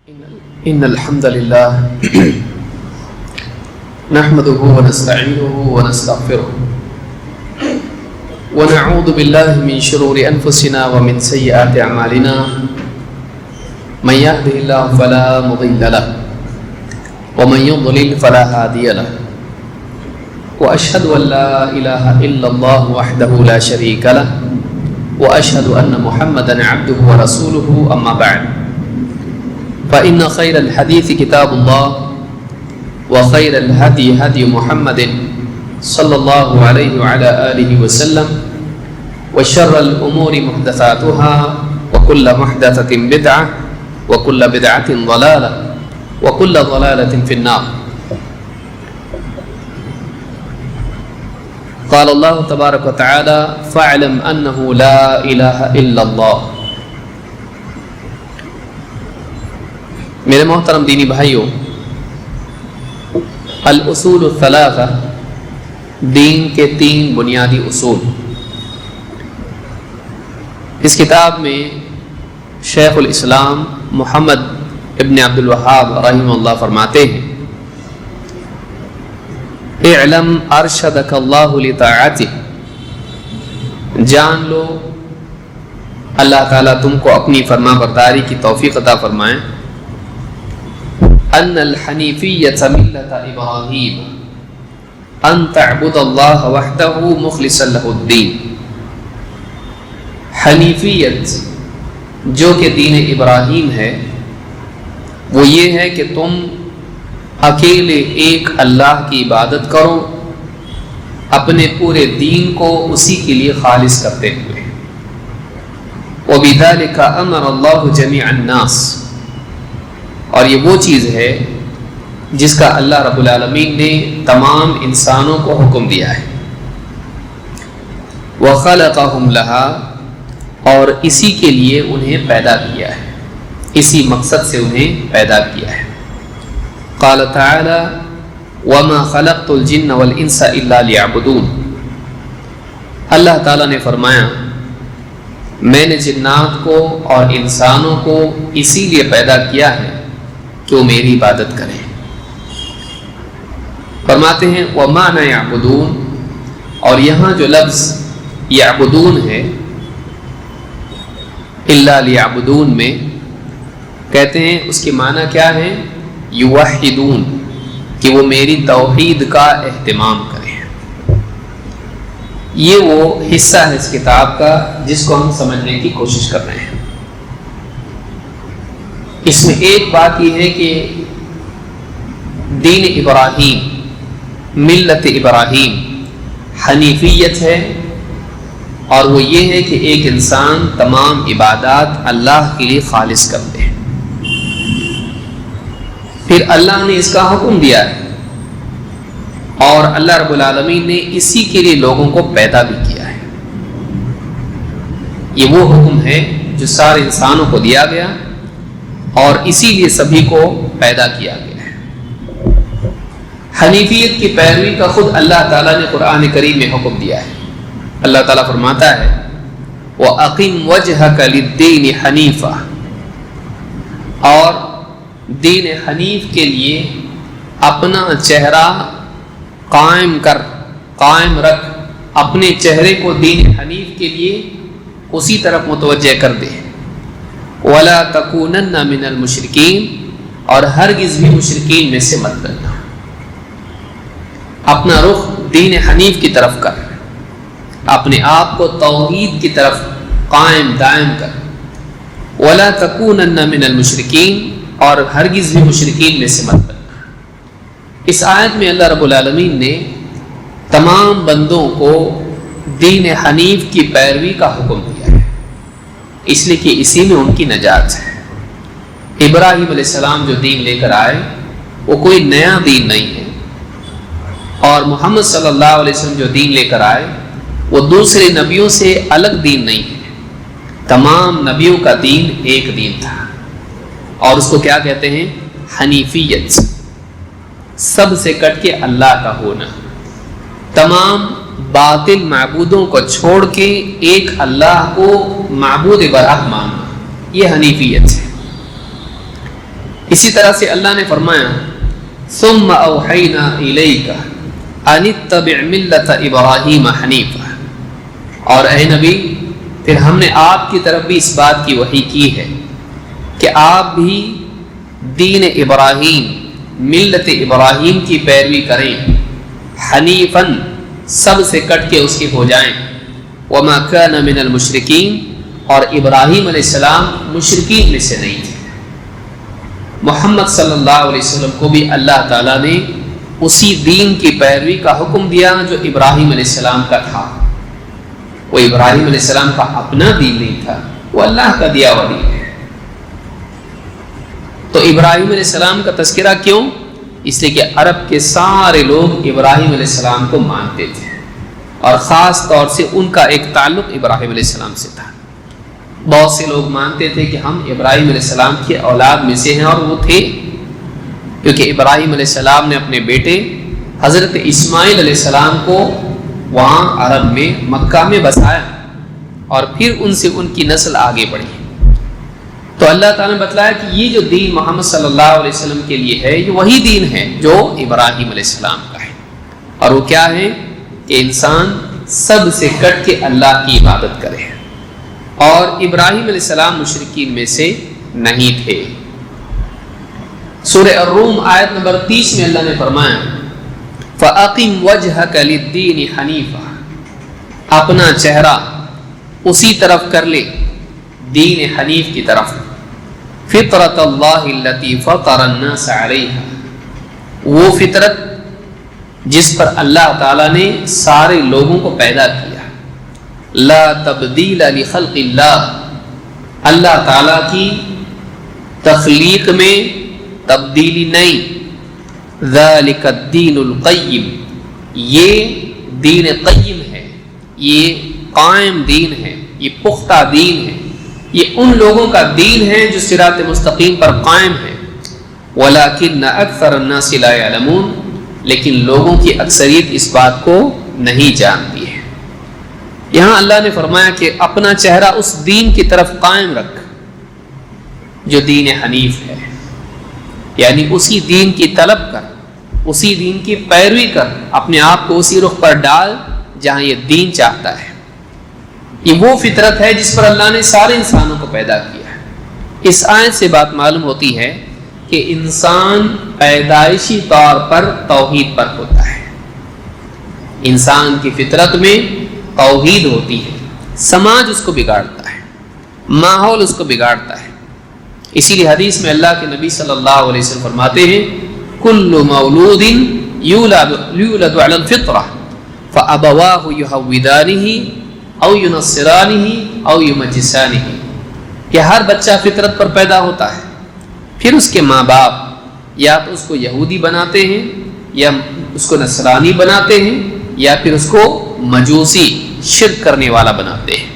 إن الحمد لله نحمده ونستعينه ونستغفره ونعوذ بالله من شرور أنفسنا ومن سيئات أعمالنا من يهده الله فلا مضل له ومن يضلل فلا هادي له وأشهد أن لا إله إلا الله وحده لا شريك له وأشهد أن محمدا عبده ورسوله أما بعد فإن خير الحديث كتاب الله وخير الهدي هدي محمد صلى الله عليه وعلى آله وسلم وشر الأمور محدثاتها وكل محدثة بدعة وكل بدعة ضلالة وكل ضلالة في النار. قال الله تبارك وتعالى فاعلم أنه لا إله إلا الله. میرے محترم دینی بھائیوں، الاصول الثلاثہ، دین کے 3 بنیادی اصول. اس کتاب میں شیخ الاسلام محمد ابن عبد الوہاب رحمہ اللہ فرماتے ہیں: اعلم ارشدک اللہ لطاعتہ، جان لو اللہ تعالیٰ تم کو اپنی فرما برداری کی توفیق عطا فرمائیں. ان الحنیفیۃ ملۃ ابراہیم ان تعبد اللہ وحدہ مخلصا لہ الدین. حنیفیت جو کہ دین ابراہیم ہے وہ یہ ہے کہ تم اکیلے ایک اللہ کی عبادت کرو، اپنے پورے دین کو اسی کے لیے خالص کرتے ہوئے. وبذلک امر اللہ جمیع الناس، اور یہ وہ چیز ہے جس کا اللہ رب العالمین نے تمام انسانوں کو حکم دیا ہے. وَخَلَقَهُمْ لَهَا، اور اسی کے لیے انہیں پیدا کیا ہے، اسی مقصد سے انہیں پیدا کیا ہے. قال تعالی وَمَا خَلَقْتُ الْجِنَّ وَالْإِنسَ إِلَّا لِيَعْبُدُونَ. اللہ تعالیٰ نے فرمایا میں نے جنات کو اور انسانوں کو اسی لیے پیدا کیا ہے کہ وہ میری عبادت کریں. فرماتے ہیں وَمَعْنَا يَعْبُدُونَ، اور یہاں جو لفظ یعبدون ہے الا لیعبدون میں، کہتے ہیں اس کے معنی کیا ہے؟ یوحدون، کہ وہ میری توحید کا اہتمام کریں. یہ وہ حصہ ہے اس کتاب کا جس کو ہم سمجھنے کی کوشش کر رہے ہیں. اس میں ایک بات یہ ہے کہ دین ابراہیم، ملت ابراہیم حنیفیت ہے، اور وہ یہ ہے کہ ایک انسان تمام عبادات اللہ کے لیے خالص کر دے. پھر اللہ نے اس کا حکم دیا ہے، اور اللہ رب العالمین نے اسی کے لیے لوگوں کو پیدا بھی کیا ہے. یہ وہ حکم ہے جو سارے انسانوں کو دیا گیا اور اسی لیے سبھی کو پیدا کیا گیا ہے. حنیفیت کی پیروی کا خود اللہ تعالیٰ نے قرآن کریم میں حکم دیا ہے. اللہ تعالیٰ فرماتا ہے وَأَقِمْ وَجْهَكَ لِلدِّينِ حَنِيفًا، اور دین حنیف کے لیے اپنا چہرہ قائم رکھ، اپنے چہرے کو دین حنیف کے لیے اسی طرف متوجہ کر دے. وَلَا تَكُونَنَّ مِنَ الْمُشْرِكِينَ، اور ہرگز بھی مشرکین میں سے مت بننا. اپنا رخ دین حنیف کی طرف کر، اپنے آپ کو توحید کی طرف قائم دائم کر. وَلَا تَكُونَنَّ مِنَ الْمُشْرِكِينَ، اور ہرگز بھی مشرکین میں سے مت بننا. اس آیت میں اللہ رب العالمین نے تمام بندوں کو دین حنیف کی پیروی کا حکم دیا ہے، اس لیے کہ اسی میں ان کی نجات ہے. ابراہیم علیہ السلام جو دین لے کر آئے وہ کوئی نیا دین نہیں ہے، اور محمد صلی اللہ علیہ وسلم جو دین لے کر آئے وہ دوسرے نبیوں سے الگ دین نہیں ہے. تمام نبیوں کا دین ایک دین تھا، اور اس کو کیا کہتے ہیں؟ حنیفیت، سب سے کٹ کے اللہ کا ہونا، تمام باطل معبودوں کو چھوڑ کے ایک اللہ کو معبود برحق ماننا، یہ حنیفیت ہے. اسی طرح سے اللہ نے فرمایا ثم اوحینا الیک ان اتبع ملۃ ابراہیم حنیفا، اور اے نبی پھر ہم نے آپ کی طرف بھی اس بات کی وحی کی ہے کہ آپ بھی دین ابراہیم، ملت ابراہیم کی پیروی کریں، حنیفاً سب سے کٹ کے اس کے ہو جائیں، وما کان من المشرکین، اور ابراہیم علیہ السلام مشرکین میں سے نہیں تھے۔ محمد صلی اللہ علیہ وسلم کو بھی اللہ تعالیٰ نے اسی دین کی پیروی کا حکم دیا جو ابراہیم علیہ السلام کا تھا۔ وہ ابراہیم علیہ السلام کا اپنا دین نہیں تھا، وہ اللہ کا دیا ہوا دین ہے۔ تو ابراہیم علیہ السلام کا تذکرہ کیوں؟ اس لیے کہ عرب کے سارے لوگ ابراہیم علیہ السلام کو مانتے تھے، اور خاص طور سے ان کا ایک تعلق ابراہیم علیہ السلام سے تھا۔ بہت سے لوگ مانتے تھے کہ ہم ابراہیم علیہ السلام کی اولاد میں سے ہیں، اور وہ تھے، کیونکہ ابراہیم علیہ السلام نے اپنے بیٹے حضرت اسماعیل علیہ السلام کو وہاں عرب میں مکہ میں بسایا، اور پھر ان سے ان کی نسل آگے بڑھی۔ تو اللہ تعالیٰ نے بتلایا کہ یہ جو دین محمد صلی اللہ علیہ وسلم کے لیے ہے، یہ وہی دین ہے جو ابراہیم علیہ السلام کا ہے، اور وہ کیا ہے کہ انسان سب سے کٹ کے اللہ کی عبادت کرے، اور ابراہیم علیہ السلام مشرکین میں سے نہیں تھے۔ سورہ الروم آیت نمبر 30 میں اللہ نے فرمایا فَأَقِمْ وَجْهَكَ لِلدِّينِ حَنِيفًا، اپنا چہرہ اسی طرف کر لے، دین حنیف کی طرف، فطرت اللہ التی فطر الناس علیہا، وہ فطرت جس پر اللہ تعالیٰ نے سارے لوگوں کو پیدا کیا، لا تبدیل لخلق اللہ، اللہ تعالیٰ کی تخلیق میں تبدیلی نہیں، ذالک الدین القیم، یہ دین قیم ہے، یہ قائم دین ہے، یہ پختہ دین ہے، یہ ان لوگوں کا دین ہے جو صراط مستقیم پر قائم ہے، ولیکن اکثر الناس لا یعلمون، لیکن لوگوں کی اکثریت اس بات کو نہیں جانتی ہے۔ یہاں اللہ نے فرمایا کہ اپنا چہرہ اس دین کی طرف قائم رکھ جو دین حنیف ہے، یعنی اسی دین کی طلب کر، اسی دین کی پیروی کر، اپنے آپ کو اسی رخ پر ڈال جہاں یہ دین چاہتا ہے۔ یہ وہ فطرت ہے جس پر اللہ نے سارے انسانوں کو پیدا کیا ہے۔ اس آیت سے بات معلوم ہوتی ہے کہ انسان پیدائشی طور پر توحید پر ہوتا ہے، انسان کی فطرت میں توحید ہوتی ہے، سماج اس کو بگاڑتا ہے، ماحول اس کو بگاڑتا ہے۔ اسی لیے حدیث میں اللہ کے نبی صلی اللہ علیہ وسلم فرماتے ہیں کل مولود یولد علی الفطرہ فابواہ یہودانہ او ینصرانہ او یمجسانہ، کہ ہر بچہ فطرت پر پیدا ہوتا ہے، پھر اس کے ماں باپ یا تو اس کو یہودی بناتے ہیں، یا اس کو نصرانی بناتے ہیں، یا پھر اس کو مجوسی شرک کرنے والا بناتے ہیں۔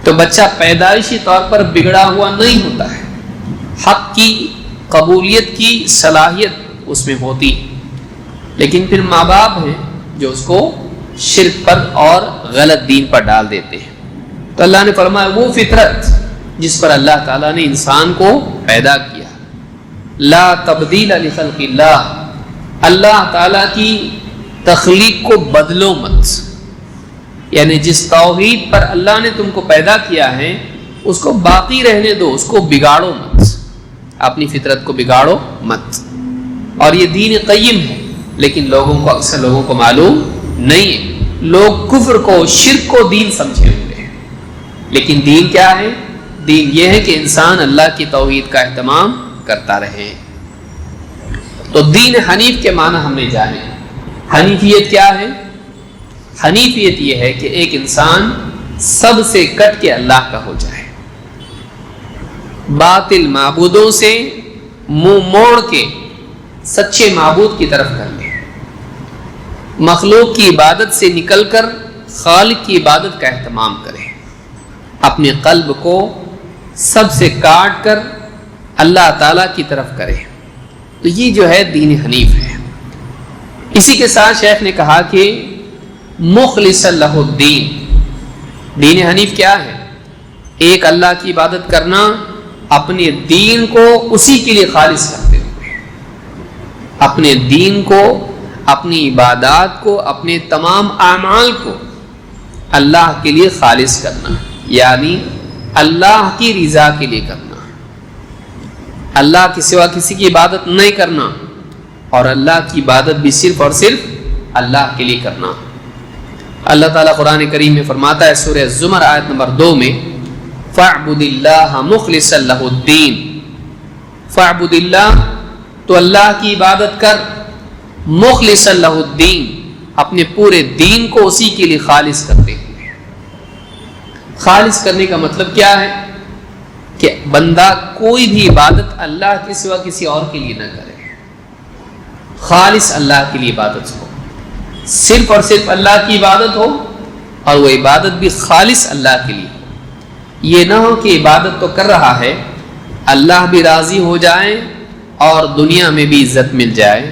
تو بچہ پیدائشی طور پر بگڑا ہوا نہیں ہوتا ہے، حق کی قبولیت کی صلاحیت اس میں ہوتی، لیکن پھر ماں باپ ہیں جو اس کو شرک پر اور غلط دین پر ڈال دیتے ہیں۔ تو اللہ نے فرمایا وہ فطرت جس پر اللہ تعالیٰ نے انسان کو پیدا کیا، لا تبدیل لخلق اللہ، اللہ تعالیٰ کی تخلیق کو بدلو مت، یعنی جس توحید پر اللہ نے تم کو پیدا کیا ہے اس کو باقی رہنے دو، اس کو بگاڑو مت، اپنی فطرت کو بگاڑو مت۔ اور یہ دین قیم ہے، لیکن لوگوں کو، اکثر لوگوں کو معلوم نہیں ہے، لوگ کفر کو، شرک کو دین سمجھے ہوئے ہیں، لیکن دین کیا ہے؟ دین یہ ہے کہ انسان اللہ کی توحید کا اہتمام کرتا رہے۔ تو دین حنیف کے معنی ہم نے جانے۔ حنیفیت کیا ہے؟ حنیفیت یہ ہے کہ ایک انسان سب سے کٹ کے اللہ کا ہو جائے، باطل معبودوں سے منہ موڑ کے سچے معبود کی طرف کر لے، مخلوق کی عبادت سے نکل کر خالق کی عبادت کا اہتمام کرے، اپنے قلب کو سب سے کاٹ کر اللہ تعالیٰ کی طرف کرے۔ تو یہ جو ہے دین حنیف ہے۔ اسی کے ساتھ شیخ نے کہا کہ مخلص لہ الدین، دین حنیف کیا ہے؟ ایک اللہ کی عبادت کرنا اپنے دین کو اسی کے لیے خالص کرتے ہوئے، اپنے دین کو، اپنی عبادات کو، اپنے تمام اعمال کو اللہ کے لیے خالص کرنا، یعنی اللہ کی رضا کے لیے کرنا، اللہ کے سوا کسی کی عبادت نہیں کرنا، اور اللہ کی عبادت بھی صرف اور صرف اللہ کے لیے کرنا۔ اللہ تعالیٰ قرآن کریم میں فرماتا ہے سورہ زمر آیت نمبر 2 میں فَاعْبُدِ اللَّهَ مُخْلِصًا لَهُ الدِّينَ، فَاعْبُدِ اللَّهَ تو اللہ کی عبادت کر، مُخْلِصًا لَهُ الدِّينَ اپنے پورے دین کو اسی کے لیے خالص کرتے ہوئے۔ خالص کرنے کا مطلب کیا ہے کہ بندہ کوئی بھی عبادت اللہ کے سوا کسی اور کے لیے نہ کرے، خالص اللہ کے لیے عبادت ہو، صرف اور صرف اللہ کی عبادت ہو، اور وہ عبادت بھی خالص اللہ کے لیے ہو۔ یہ نہ ہو کہ عبادت تو کر رہا ہے، اللہ بھی راضی ہو جائے اور دنیا میں بھی عزت مل جائے،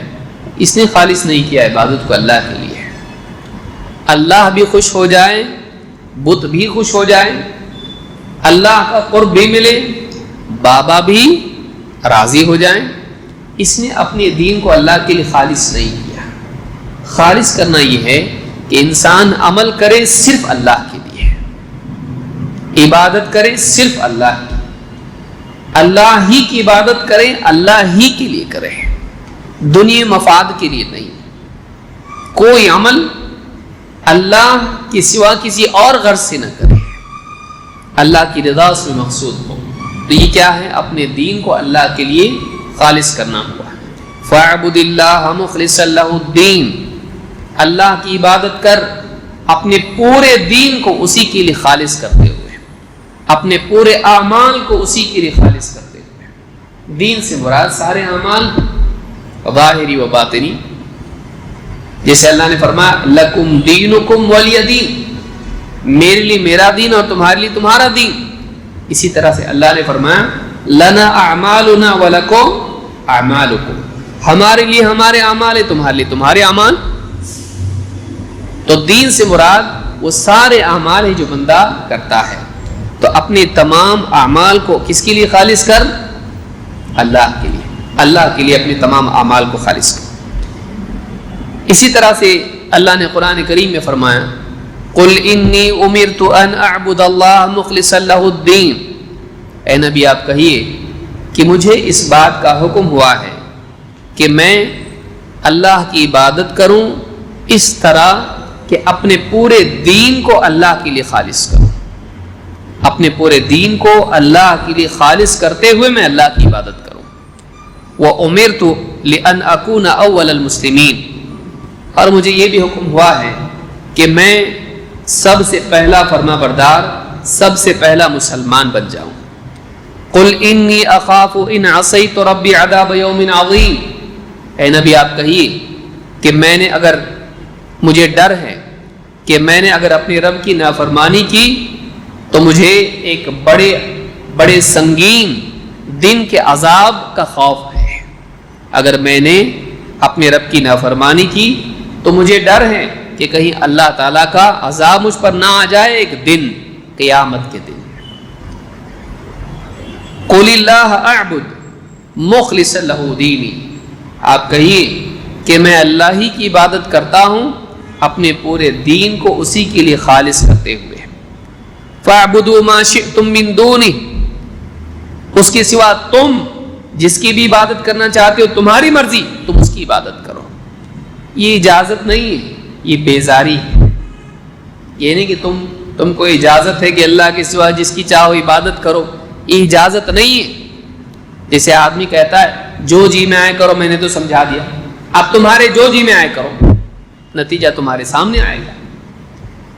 اس نے خالص نہیں کیا عبادت کو اللہ کے لیے، اللہ بھی خوش ہو جائے، بت بھی خوش ہو جائے، اللہ کا قرب بھی ملے، بابا بھی راضی ہو جائیں، اس نے اپنے دین کو اللہ کے لیے خالص نہیں کیا۔ خالص کرنا یہ ہے کہ انسان عمل کرے صرف اللہ کے لیے، عبادت کرے صرف اللہ کی، اللہ ہی کی عبادت کرے، اللہ ہی کے لیے کرے، دنیا مفاد کے لیے نہیں۔ کوئی عمل اللہ کے سوا کسی اور غرض سے نہ کرے، اللہ کی رضا سے مقصود ہو۔ تو یہ کیا ہے؟ اپنے دین کو اللہ کے لیے خالص کرنا ہوا۔ فَاعْبُدِ اللَّهَ مُخْلِصًا لَهُ الدِّينَ اللہ کی عبادت کر، اپنے پورے دین کو اسی کے لیے خالص کرتے ہوئے، اپنے پورے اعمال کو اسی کے لیے خالص کرتے ہوئے۔ دین سے مراد سارے اعمال ظاہری و باطنی، جیسے اللہ نے فرمایا لَكُمْ دِينُكُمْ وَلِيَ دِينِ میرے لیے میرا دین اور تمہارے لیے تمہارا دین۔ اسی طرح سے اللہ نے فرمایا لَنَا أَعْمَالُنَا وَلَكُمْ أَعْمَالُكُمْ ہمارے لیے ہمارے اعمال ہے، تمہارے لیے تمہارے اعمال۔ تو دین سے مراد وہ سارے اعمال ہیں جو بندہ کرتا ہے۔ تو اپنے تمام اعمال کو کس کے لیے خالص کر؟ اللہ کے لیے، اللہ کے لیے اپنے تمام اعمال کو خالص کر۔ اسی طرح سے اللہ نے قرآن کریم میں فرمایا قُلْ إِنِّي أُمِرْتُ أَنْ أَعْبُدَ اللَّهَ مُخْلِصًا لَهُ الدِّينَ اے نبی آپ کہیے کہ مجھے اس بات کا حکم ہوا ہے کہ میں اللہ کی عبادت کروں اس طرح کہ اپنے پورے دین کو اللہ کے لیے خالص کروں، اپنے پورے دین کو اللہ کے لیے خالص کرتے ہوئے میں اللہ کی عبادت کروں۔ وَأُمِرْتُ لِأَنْ أَكُونَ أَوَّلَ الْمُسْلِمِينَ اور مجھے یہ بھی حکم ہوا ہے کہ میں سب سے پہلا فرما بردار، سب سے پہلا مسلمان بن جاؤں۔ قُلْ إِنِّي أَخَافُ إِنْ عَصَيْتُ رَبِّي عَذَابَ يَوْمٍ عَظِيمٍ اے نبی آپ کہیے کہ میں نے اگر مجھے ڈر ہے کہ میں نے اگر اپنے رب کی نافرمانی کی تو مجھے ایک بڑے سنگین دن کے عذاب کا خوف ہے۔ اگر میں نے اپنے رب کی نافرمانی کی تو مجھے ڈر ہے کہ کہیں اللہ تعالیٰ کا عذاب مجھ پر نہ آ جائے ایک دن، قیامت کے دن۔ قُلِ اللَّهَ أَعْبُدُ مُخْلِصًا لَهُ دِينِي آپ کہیے کہ میں اللہ ہی کی عبادت کرتا ہوں اپنے پورے دین کو اسی کے لیے خالص کرتے ہوئے۔ فَاعْبُدُوا مَا شِئْتُم مِّن دُونِهِ اس کے سوا تم جس کی بھی عبادت کرنا چاہتے ہو، تمہاری مرضی، تم اس کی عبادت کرو۔ یہ اجازت نہیں ہے، یہ بیزاری ہے۔ یہ نہیں کہ تم کو اجازت ہے کہ اللہ کے سوا جس کی چاہو عبادت کرو، یہ اجازت نہیں ہے۔ جیسے آدمی کہتا ہے جو جی میں آئے کرو، میں نے تو سمجھا دیا، اب تمہارے جو جی میں آئے کرو، نتیجہ تمہارے سامنے آئے گا۔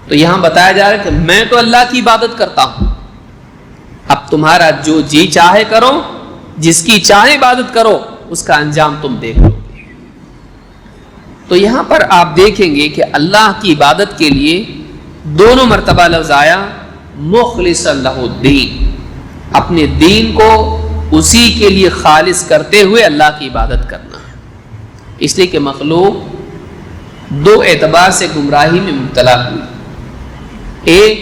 تو یہاں بتایا جا رہا ہے کہ میں تو اللہ کی عبادت کرتا ہوں، اب تمہارا جو جی چاہے کرو، جس کی چاہے عبادت کرو، اس کا انجام تم دیکھ لو گے۔ تو یہاں پر آپ دیکھیں گے کہ اللہ کی عبادت کے لیے دونوں مرتبہ لفظ آیا مخلص لہ الدین، اپنے دین کو اسی کے لیے خالص کرتے ہوئے اللہ کی عبادت کرنا ہے۔ اس لیے کہ مخلوق دو اعتبار سے گمراہی میں مبتلا ہوئی، ایک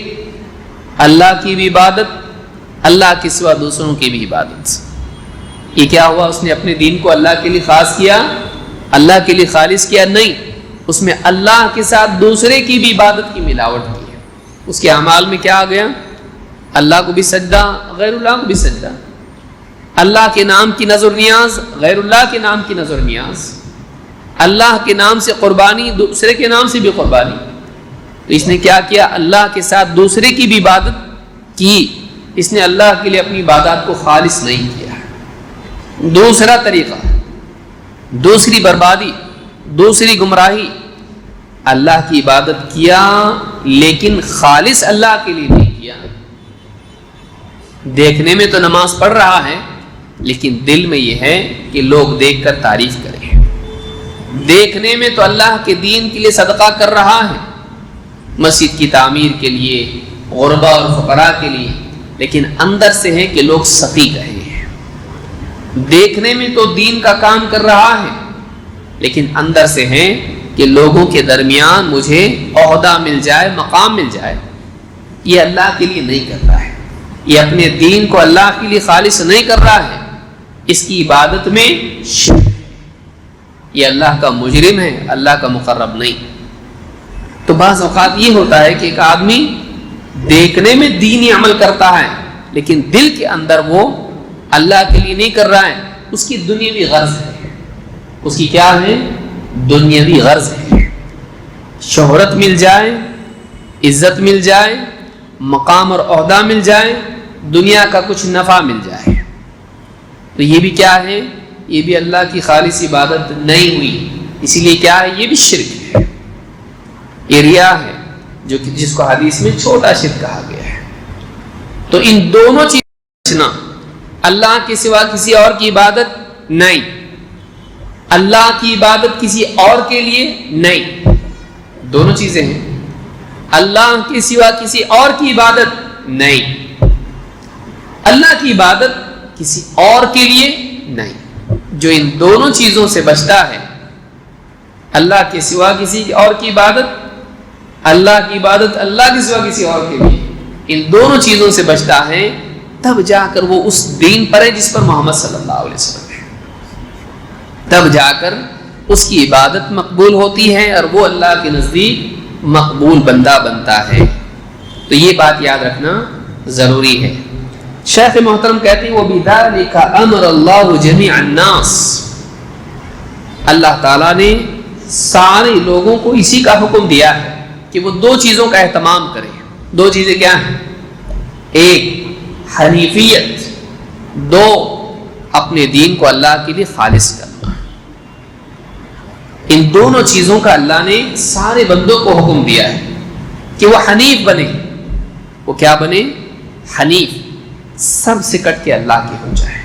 اللہ کی بھی عبادت اللہ کے سوا دوسروں کی بھی عبادت. یہ کیا ہوا؟ اس نے اپنے دین کو اللہ کے لیے خاص کیا، اللہ کے لیے خالص کیا؟ نہیں، اس میں اللہ کے ساتھ دوسرے کی بھی عبادت کی ملاوٹ کی ہے. اس کے اعمال میں کیا آ گیا؟ اللہ کو بھی سجدہ، غیر اللہ کو بھی سجدہ، اللہ کے نام کی نظر نیاز، غیر اللہ کے نام کی نظر نیاز، اللہ کے نام سے قربانی، دوسرے کے نام سے بھی قربانی. تو اس نے کیا کیا؟ اللہ کے ساتھ دوسرے کی بھی عبادت کی. اس نے اللہ کے لیے اپنی عبادات کو خالص نہیں کیا. دوسرا طریقہ، دوسری بربادی، دوسری گمراہی، اللہ کی عبادت کیا لیکن خالص اللہ کے لیے نہیں کیا. دیکھنے میں تو نماز پڑھ رہا ہے لیکن دل میں یہ ہے کہ لوگ دیکھ کر تعریف کریں. دیکھنے میں تو اللہ کے دین کے لیے صدقہ کر رہا ہے، مسجد کی تعمیر کے لیے، غربا اور فقراء کے لیے، لیکن اندر سے ہے کہ لوگ سخی کہیں. دیکھنے میں تو دین کا کام کر رہا ہے لیکن اندر سے ہے کہ لوگوں کے درمیان مجھے عہدہ مل جائے، مقام مل جائے. یہ اللہ کے لیے نہیں کر رہا ہے، یہ اپنے دین کو اللہ کے لیے خالص نہیں کر رہا ہے. اس کی عبادت میں شرک ہے. یہ اللہ کا مجرم ہے، اللہ کا مقرب نہیں. تو بعض اوقات یہ ہوتا ہے کہ ایک آدمی دیکھنے میں دینی عمل کرتا ہے لیکن دل کے اندر وہ اللہ کے لیے نہیں کر رہا ہے. اس کی دنیاوی غرض ہے. اس کی کیا ہے؟ دنیاوی غرض ہے. شہرت مل جائے، عزت مل جائے، مقام اور عہدہ مل جائے، دنیا کا کچھ نفع مل جائے. تو یہ بھی کیا ہے؟ یہ بھی اللہ کی خالص عبادت نہیں ہوئی. اسی لیے کیا ہے؟ یہ بھی شرک ہے، یہ ریا ہے، جو کہ جس کو حدیث میں چھوٹا شرک کہا گیا ہے. تو ان دونوں چیزوں سے بچنا، اللہ کے سوا کسی اور کی عبادت نہیں، اللہ کی عبادت کسی اور کے لیے نہیں. دونوں چیزیں ہیں. اللہ کے سوا کسی اور کی عبادت نہیں، اللہ کی عبادت کسی اور کے لیے نہیں. جو ان دونوں چیزوں سے بچتا ہے، اللہ کے سوا کسی اور کی عبادت، اللہ کی عبادت اللہ کے سوا کسی اور کے لیے، ان دونوں چیزوں سے بچتا ہے، تب جا کر وہ اس دین پر ہے جس پر محمد صلی اللہ علیہ وسلم ہے. تب جا کر اس کی عبادت مقبول ہوتی ہے اور وہ اللہ کے نزدیک مقبول بندہ بنتا ہے. تو یہ بات یاد رکھنا ضروری ہے. شیخ محترم کہتے ہیں وَبِذَلِكَ أَمَرَ اللَّهُ جَمِيعَ النَّاسِ، اللہ تعالیٰ نے سارے لوگوں کو اسی کا حکم دیا ہے کہ وہ دو چیزوں کا اہتمام کریں. دو چیزیں کیا ہیں؟ ایک حنیفیت، دو اپنے دین کو اللہ کے لیے خالص کرنا. ان دونوں چیزوں کا اللہ نے سارے بندوں کو حکم دیا ہے کہ وہ حنیف بنے. وہ کیا بنے؟ حنیف، سب سے کٹ کے اللہ کے ہو جائے.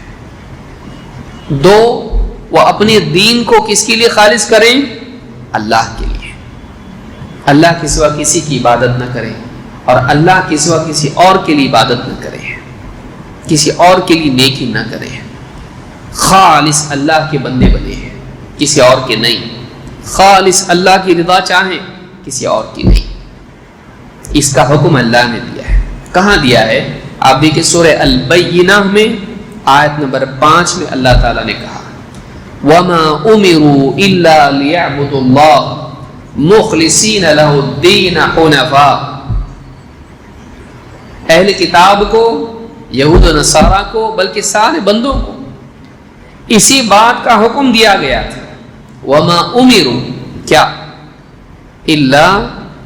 دو، وہ اپنے دین کو کس کے لیے خالص کریں؟ اللہ کے لیے. اللہ کے سوا کسی کی عبادت نہ کریں اور اللہ کے سوا کسی اور کے لیے عبادت نہ کریں، کسی اور کے لیے نیکی نہ کریں. خالص اللہ کے بندے بنے ہیں، کسی اور کے نہیں. خالص اللہ کی رضا چاہیں، کسی اور کی نہیں. اس کا حکم اللہ نے دیا ہے. کہاں دیا ہے؟ آپ دیکھیں سورہ البینہ میں آیت نمبر 5 میں اللہ تعالیٰ نے کہا وَمَا أُمِرُوا إِلَّا لِيَعْبُدُوا اللَّهَ مُخْلِصِينَ لَهُ الدِّينَ حُنَفَاءَ. اہل کتاب کو، یہود و نصارہ کو، بلکہ سارے بندوں کو اسی بات کا حکم دیا گیا تھا. وَمَا أُمِرُوا، کیا؟ إِلَّا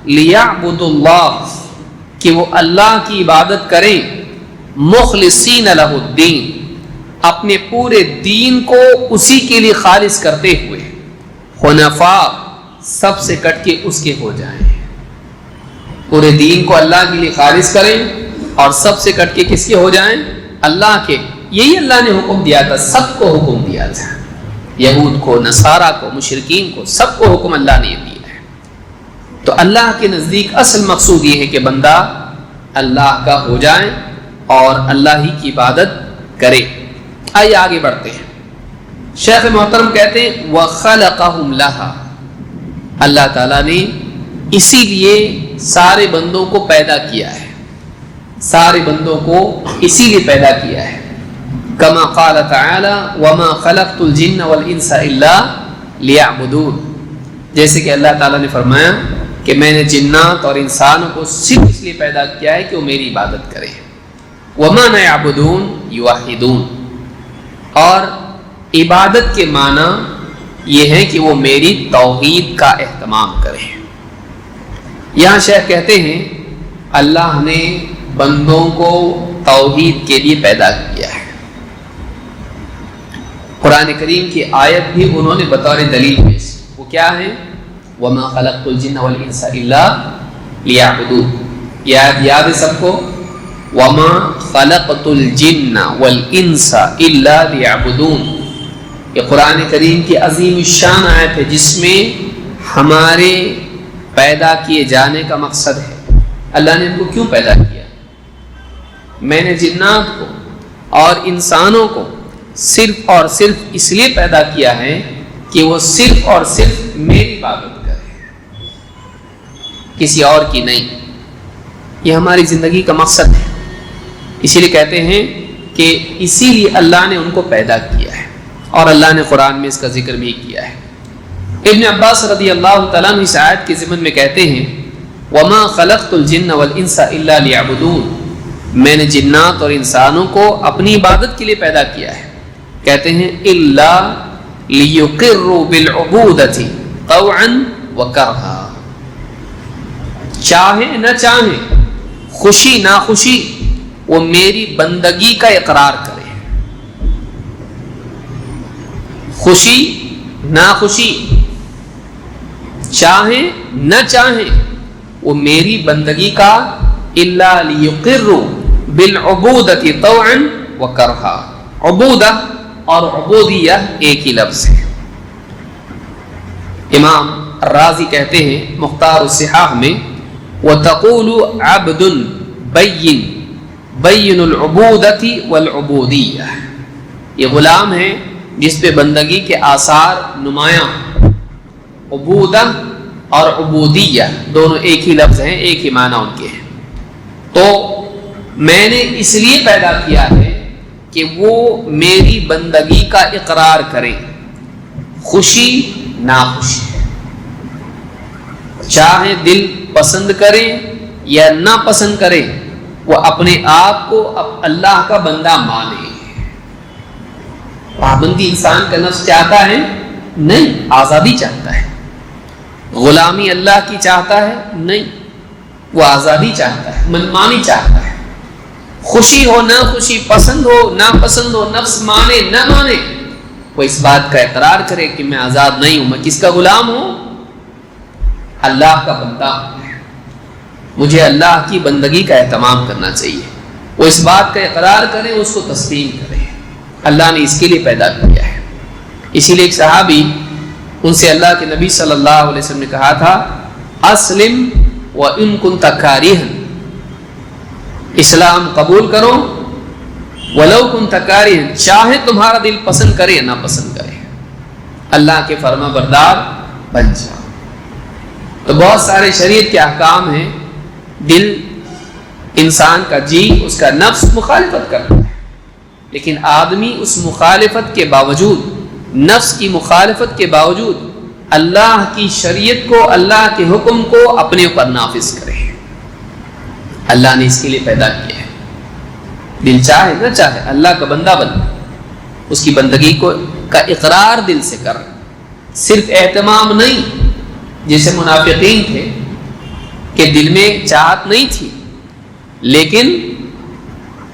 لِيَعْبُدُوا اللَّهَ، کہ وہ اللہ کی عبادت کریں، مخلصین لہ الدین، اپنے پورے دین کو اسی کے لیے خالص کرتے ہوئے، حنفاء، سب سے کٹ کے اس کے ہو جائیں. پورے دین کو اللہ کے لیے خالص کریں اور سب سے کٹ کے کس کے ہو جائیں؟ اللہ کے. یہی اللہ نے حکم دیا تھا، سب کو حکم دیا تھا، یہود کو، نصارہ کو، مشرکین کو، سب کو حکم اللہ نے دیا ہے. تو اللہ کے نزدیک اصل مقصود یہ ہے کہ بندہ اللہ کا ہو جائے اور اللہ ہی کی عبادت کرے. آئیے آگے بڑھتے ہیں. شیخ محترم کہتے ہیں وَخَلَقَهُمْ لَهَا، اللہ تعالیٰ نے اسی لیے سارے بندوں کو پیدا کیا ہے. سارے بندوں کو اسی لیے پیدا کیا ہے. کما قال تعالی وما خلقت الجن والانس الا لیعبدون، جیسے کہ اللہ تعالیٰ نے فرمایا کہ میں نے جنات اور انسانوں کو صرف اس لیے پیدا کیا ہے کہ وہ میری عبادت کریں. وَمَا يَعْبُدُونَ يُوَحِّدُونَ، اور عبادت کے معنی یہ ہے کہ وہ میری توحید کا اہتمام کریں. یہاں شیخ کہتے ہیں اللہ نے بندوں کو توحید کے لیے پیدا کیا ہے. قرآن کریم کی آیت بھی انہوں نے بطور دلیل پیش، وہ کیا ہے؟ وَمَا خَلَقْتُ الْجِنَّ وَالْإِنسَ إِلَّا لِيَعْبُدُونَ. یہ آیت یاد ہے سب کو؟ وَمَا خَلَقْتُ الْجِنَّ وَالْإِنسَ إِلَّا لِيَعْبُدُونَ. یہ قرآن کریم کی عظیم الشان آیت ہے جس میں ہمارے پیدا کیے جانے کا مقصد ہے. اللہ نے ان کو کیوں پیدا کیا؟ میں نے جنات کو اور انسانوں کو صرف اور صرف اس لیے پیدا کیا ہے کہ وہ صرف اور صرف میری عبادت کریں، کسی اور کی نہیں. یہ ہماری زندگی کا مقصد ہے. اسی لیے کہتے ہیں کہ اسی لیے اللہ نے ان کو پیدا کیا ہے، اور اللہ نے قرآن میں اس کا ذکر بھی کیا ہے. ابن عباس رضی اللہ تعالیٰ عنہ اس آیت کے ضمن میں کہتے ہیں وَمَا خَلَقْتُ الْجِنَّ وَالْإِنسَ إِلَّا لِيَعْبُدُونَ، میں نے جنات اور انسانوں کو اپنی عبادت کے لیے پیدا کیا ہے. کہتے ہیں إِلَّا لِيُقِرُّوا بِالْعُبُودَةِ طَوْعًا وَكَرْهًا، چاہیں نہ چاہیں، خوشی نہ خوشی، وہ میری بندگی کا اقرار کرے. خوشی نہ خوشی، چاہیں نہ چاہیں، وہ میری بندگی کا الا لیقروا بالعبودۃ طوعا وکرہا. عبودہ اور عبودیہ ایک ہی لفظ ہے. امام الرازی کہتے ہیں مختار الصحاح میں وَتَقُولُ عَبْدٌ بَيِّنُ الْعُبُودَةِ وَالْعُبُودِيَّةِ، یہ غلام ہے جس پہ بندگی کے آثار نمایاں. عبودہ اور عبودیہ دونوں ایک ہی لفظ ہیں، ایک ہی معنی ان کے ہیں. تو میں نے اس لیے پیدا کیا ہے کہ وہ میری بندگی کا اقرار کریں، خوشی ناخوشی، چاہے دل پسند کریں یا نہ پسند کریں، وہ اپنے آپ کو اللہ کا بندہ مانے. پابندی انسان کا نفس چاہتا ہے نہیں، آزادی چاہتا ہے. غلامی اللہ کی چاہتا ہے نہیں، وہ آزادی چاہتا ہے، منمانی چاہتا ہے. خوشی ہو نہ خوشی، پسند ہو نہ پسند ہو، نفس مانے نہ مانے، وہ اس بات کا اقرار کرے کہ میں آزاد نہیں ہوں. میں کس کا غلام ہوں؟ اللہ کا بندہ ہوں. مجھے اللہ کی بندگی کا اہتمام کرنا چاہیے. وہ اس بات کا اقرار کرے، اس کو تسلیم کرے. اللہ نے اس کے لیے پیدا کیا ہے. اسی لیے ایک صحابی، ان سے اللہ کے نبی صلی اللہ علیہ وسلم نے کہا تھا اسلم وَإِن كُنْتَ كَارِهًا، اسلام قبول کرو وَلَوْ كُنْتَ كَارِهًا، چاہے تمہارا دل پسند کرے یا نہ پسند کرے، اللہ کے فرما بردار بن جاؤ. تو بہت سارے شریعت کے احکام ہیں، دل انسان کا جی، اس کا نفس مخالفت کرتا ہے، لیکن آدمی اس مخالفت کے باوجود، نفس کی مخالفت کے باوجود اللہ کی شریعت کو، اللہ کے حکم کو اپنے اوپر نافذ کرے. اللہ نے اس کے لیے پیدا کیا ہے. دل چاہے نہ چاہے اللہ کا بندہ بن، اس کی بندگی کو کا اقرار دل سے کر، صرف اہتمام نہیں جیسے منافقین تھے کہ دل میں چاہت نہیں تھی لیکن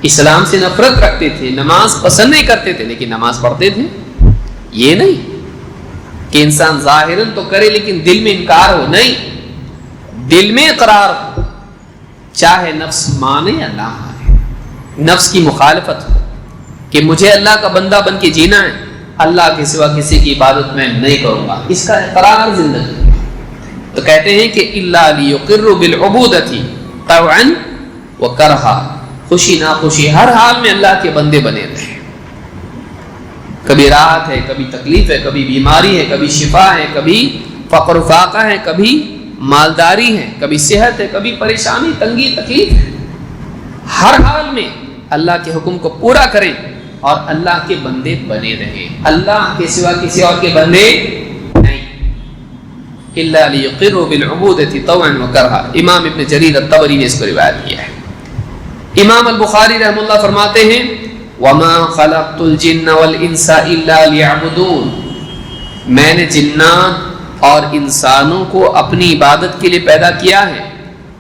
اسلام سے نفرت رکھتے تھے، نماز پسند نہیں کرتے تھے لیکن نماز پڑھتے تھے. یہ نہیں کہ انسان ظاہراً تو کرے لیکن دل میں انکار ہو، نہیں، دل میں اقرار ہو، چاہے نفس مانے یا نہ مانے، نفس کی مخالفت ہو کہ مجھے اللہ کا بندہ بن کے جینا ہے، اللہ کے سوا کسی کی عبادت میں نہیں کروں گا، اس کا اقرار زندگی. تو کہتے ہیں کہ الا لیقروا بالعبودۃ طوعا وکرہا، خوشی نہ خوشی ہر حال میں اللہ کے بندے بنے رہے. کبھی راحت ہے، کبھی تکلیف ہے، کبھی بیماری ہے، کبھی شفا ہے، کبھی فقر و فاقہ ہے، کبھی مالداری ہے، کبھی صحت ہے، کبھی پریشانی، تنگی، تکلیف ہے. ہر حال میں اللہ کے حکم کو پورا کریں اور اللہ کے بندے بنے رہیں. اللہ کے سوا کسی اور کے بندے نہیں. الا لیقروا بالعبودۃ طوعا وکرہا. امام ابن جریر الطبری نے اس کو روایت کیا ہے. امام البخاری رحمہ اللہ فرماتے ہیں وما خلقت الجن والانس الا ليعبدون. میں نے جنات اور انسانوں کو اپنی عبادت کے لیے پیدا کیا ہے.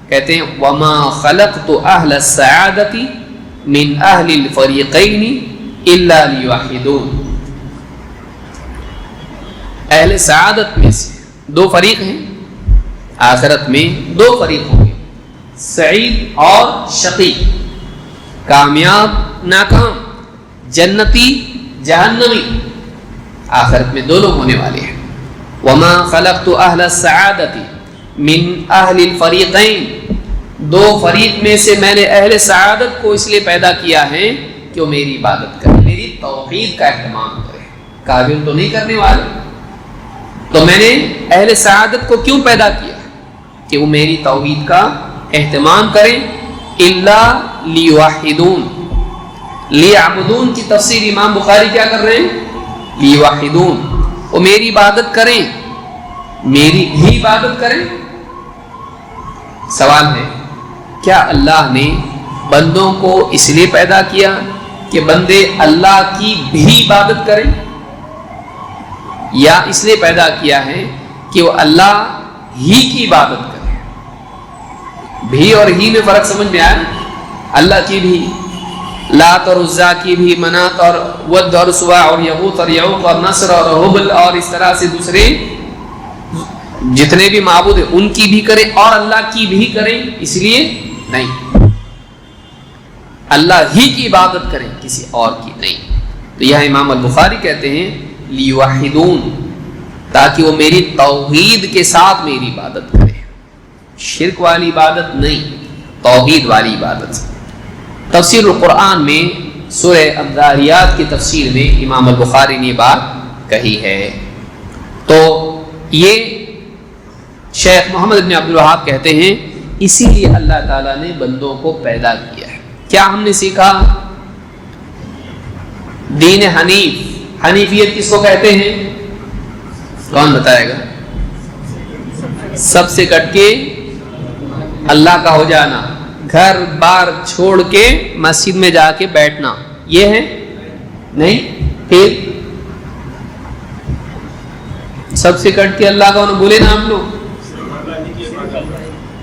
کہتے ہیں وما خلقت اہل السعادۃ من اہل الفریقین الا لیوحدون. اہل سعادت میں سے دو فریق ہیں. آخرت میں دو فریق ہوں گے, سعید اور شقی, کامیاب ناکام, جنتی جہنمی. آخرت میں دو لوگ ہونے والے ہیں. وما خلقت اہل السعادۃ من اہل الفریقین. دو فریق میں سے میں نے اہل سعادت کو اس لیے پیدا کیا ہے کہ وہ میری عبادت کریں, میری توحید کا اہتمام کریں. کافر تو نہیں کرنے والے. تو میں نے اہل سعادت کو کیوں پیدا کیا کہ وہ میری توحید کا اہتمام کریں. الا لیوحدون. لیعبدون کی تفسیر امام بخاری کیا کر رہے ہیں؟ لیوحدون. وہ میری عبادت کریں, میری ہی عبادت کریں. سوال ہے کیا اللہ نے بندوں کو اس لیے پیدا کیا کہ بندے اللہ کی بھی عبادت کریں, یا اس لیے پیدا کیا ہے کہ وہ اللہ ہی کی عبادت کریں؟ بھی اور ہی میں فرق سمجھ میں آیا؟ اللہ کی بھی, لات اور عزا کی بھی, منات اور ود اور سوا اور یغوث اور یعوق اور نصر اور حبل اور اس طرح سے دوسرے جتنے بھی معبود ہیں ان کی بھی کریں اور اللہ کی بھی کریں. اس لیے نہیں, اللہ ہی کی عبادت کریں, کسی اور کی نہیں. تو یہ امام البخاری کہتے ہیں لیوحدون, تاکہ وہ میری توحید کے ساتھ میری عبادت کریں. شرک والی عبادت نہیں, توحید والی عبادت. تفسیر القرآن میں سورہ الذاریات کی تفسیر میں امام البخاری نے بات کہی ہے. تو یہ شیخ محمد بن عبد الوہاب کہتے ہیں اسی لیے اللہ تعالیٰ نے بندوں کو پیدا کیا ہے. کیا ہم نے سیکھا؟ دین حنیف. حنیفیت کس کو کہتے ہیں؟ کون بتائے گا؟ سب سے کٹ کے اللہ کا ہو جانا, گھر بار چھوڑ کے مسجد میں جا کے بیٹھنا, یہ ہے نہیں. پھر سب سے کٹ کے اللہ کا ہونا بولے نا ہم لوگ,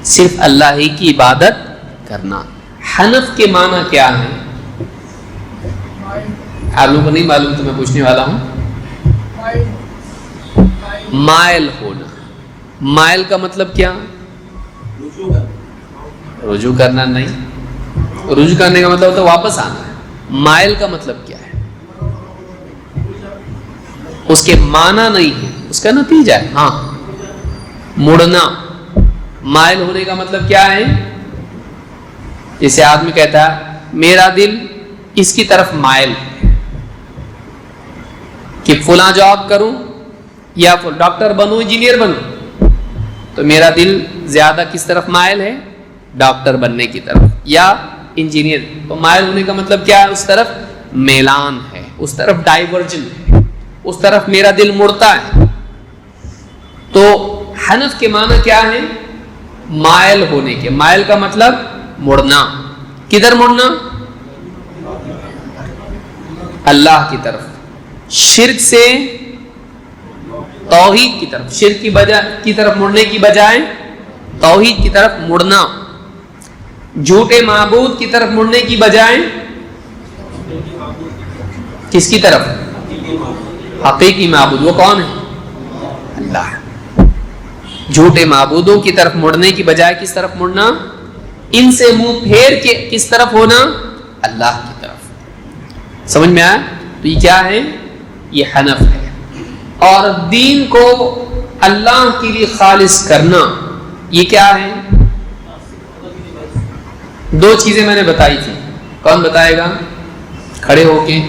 صرف اللہ ہی کی عبادت کرنا. حنف کے معنی کیا ہے؟ آپ لوگوں کو نہیں معلوم تو میں پوچھنے والا ہوں. مائل ہونا. مائل کا مطلب کیا؟ رجوع کرنا نہیں. رجوع کرنے کا مطلب ہوتا ہے واپس آنا ہے. مائل کا مطلب کیا ہے؟ اس کے معنی نہیں ہے, اس کا نتیجہ ہے. ہاں, مڑنا. مائل ہونے کا مطلب کیا ہے؟ جیسے آدمی کہتا ہے میرا دل اس کی طرف مائل ہے کہ فلاں جاب کروں یا ڈاکٹر بنوں, انجینئر بنوں, تو میرا دل زیادہ کس طرف مائل ہے؟ ڈاکٹر بننے کی طرف یا انجینئر. تو مائل ہونے کا مطلب کیا ہے؟ اس طرف میلان ہے, اس طرف ڈائیورجن ہے, اس طرف میرا دل مڑتا ہے. تو حنف کے معنی کیا ہے؟ مائل ہونے کے. مائل کا مطلب مڑنا. کدھر مڑنا؟ اللہ کی طرف. شرک سے توحید کی طرف, شرک کی طرف مڑنے کی بجائے توحید کی طرف مڑنا. جھوٹے معبود کی طرف مڑنے کی بجائے کس کی طرف؟ حقیقی معبود. وہ کون ہے؟ اللہ. جھوٹے معبودوں کی طرف مڑنے کی بجائے کس طرف مڑنا؟ ان سے منہ پھیر کے کس طرف ہونا؟ اللہ کی طرف. سمجھ میں آیا؟ تو یہ کیا ہے؟ یہ حنف ہے. اور دین کو اللہ کے لیے خالص کرنا, یہ کیا ہے؟ دو چیزیں میں نے بتائی تھی. کون بتائے گا کھڑے ہو کے؟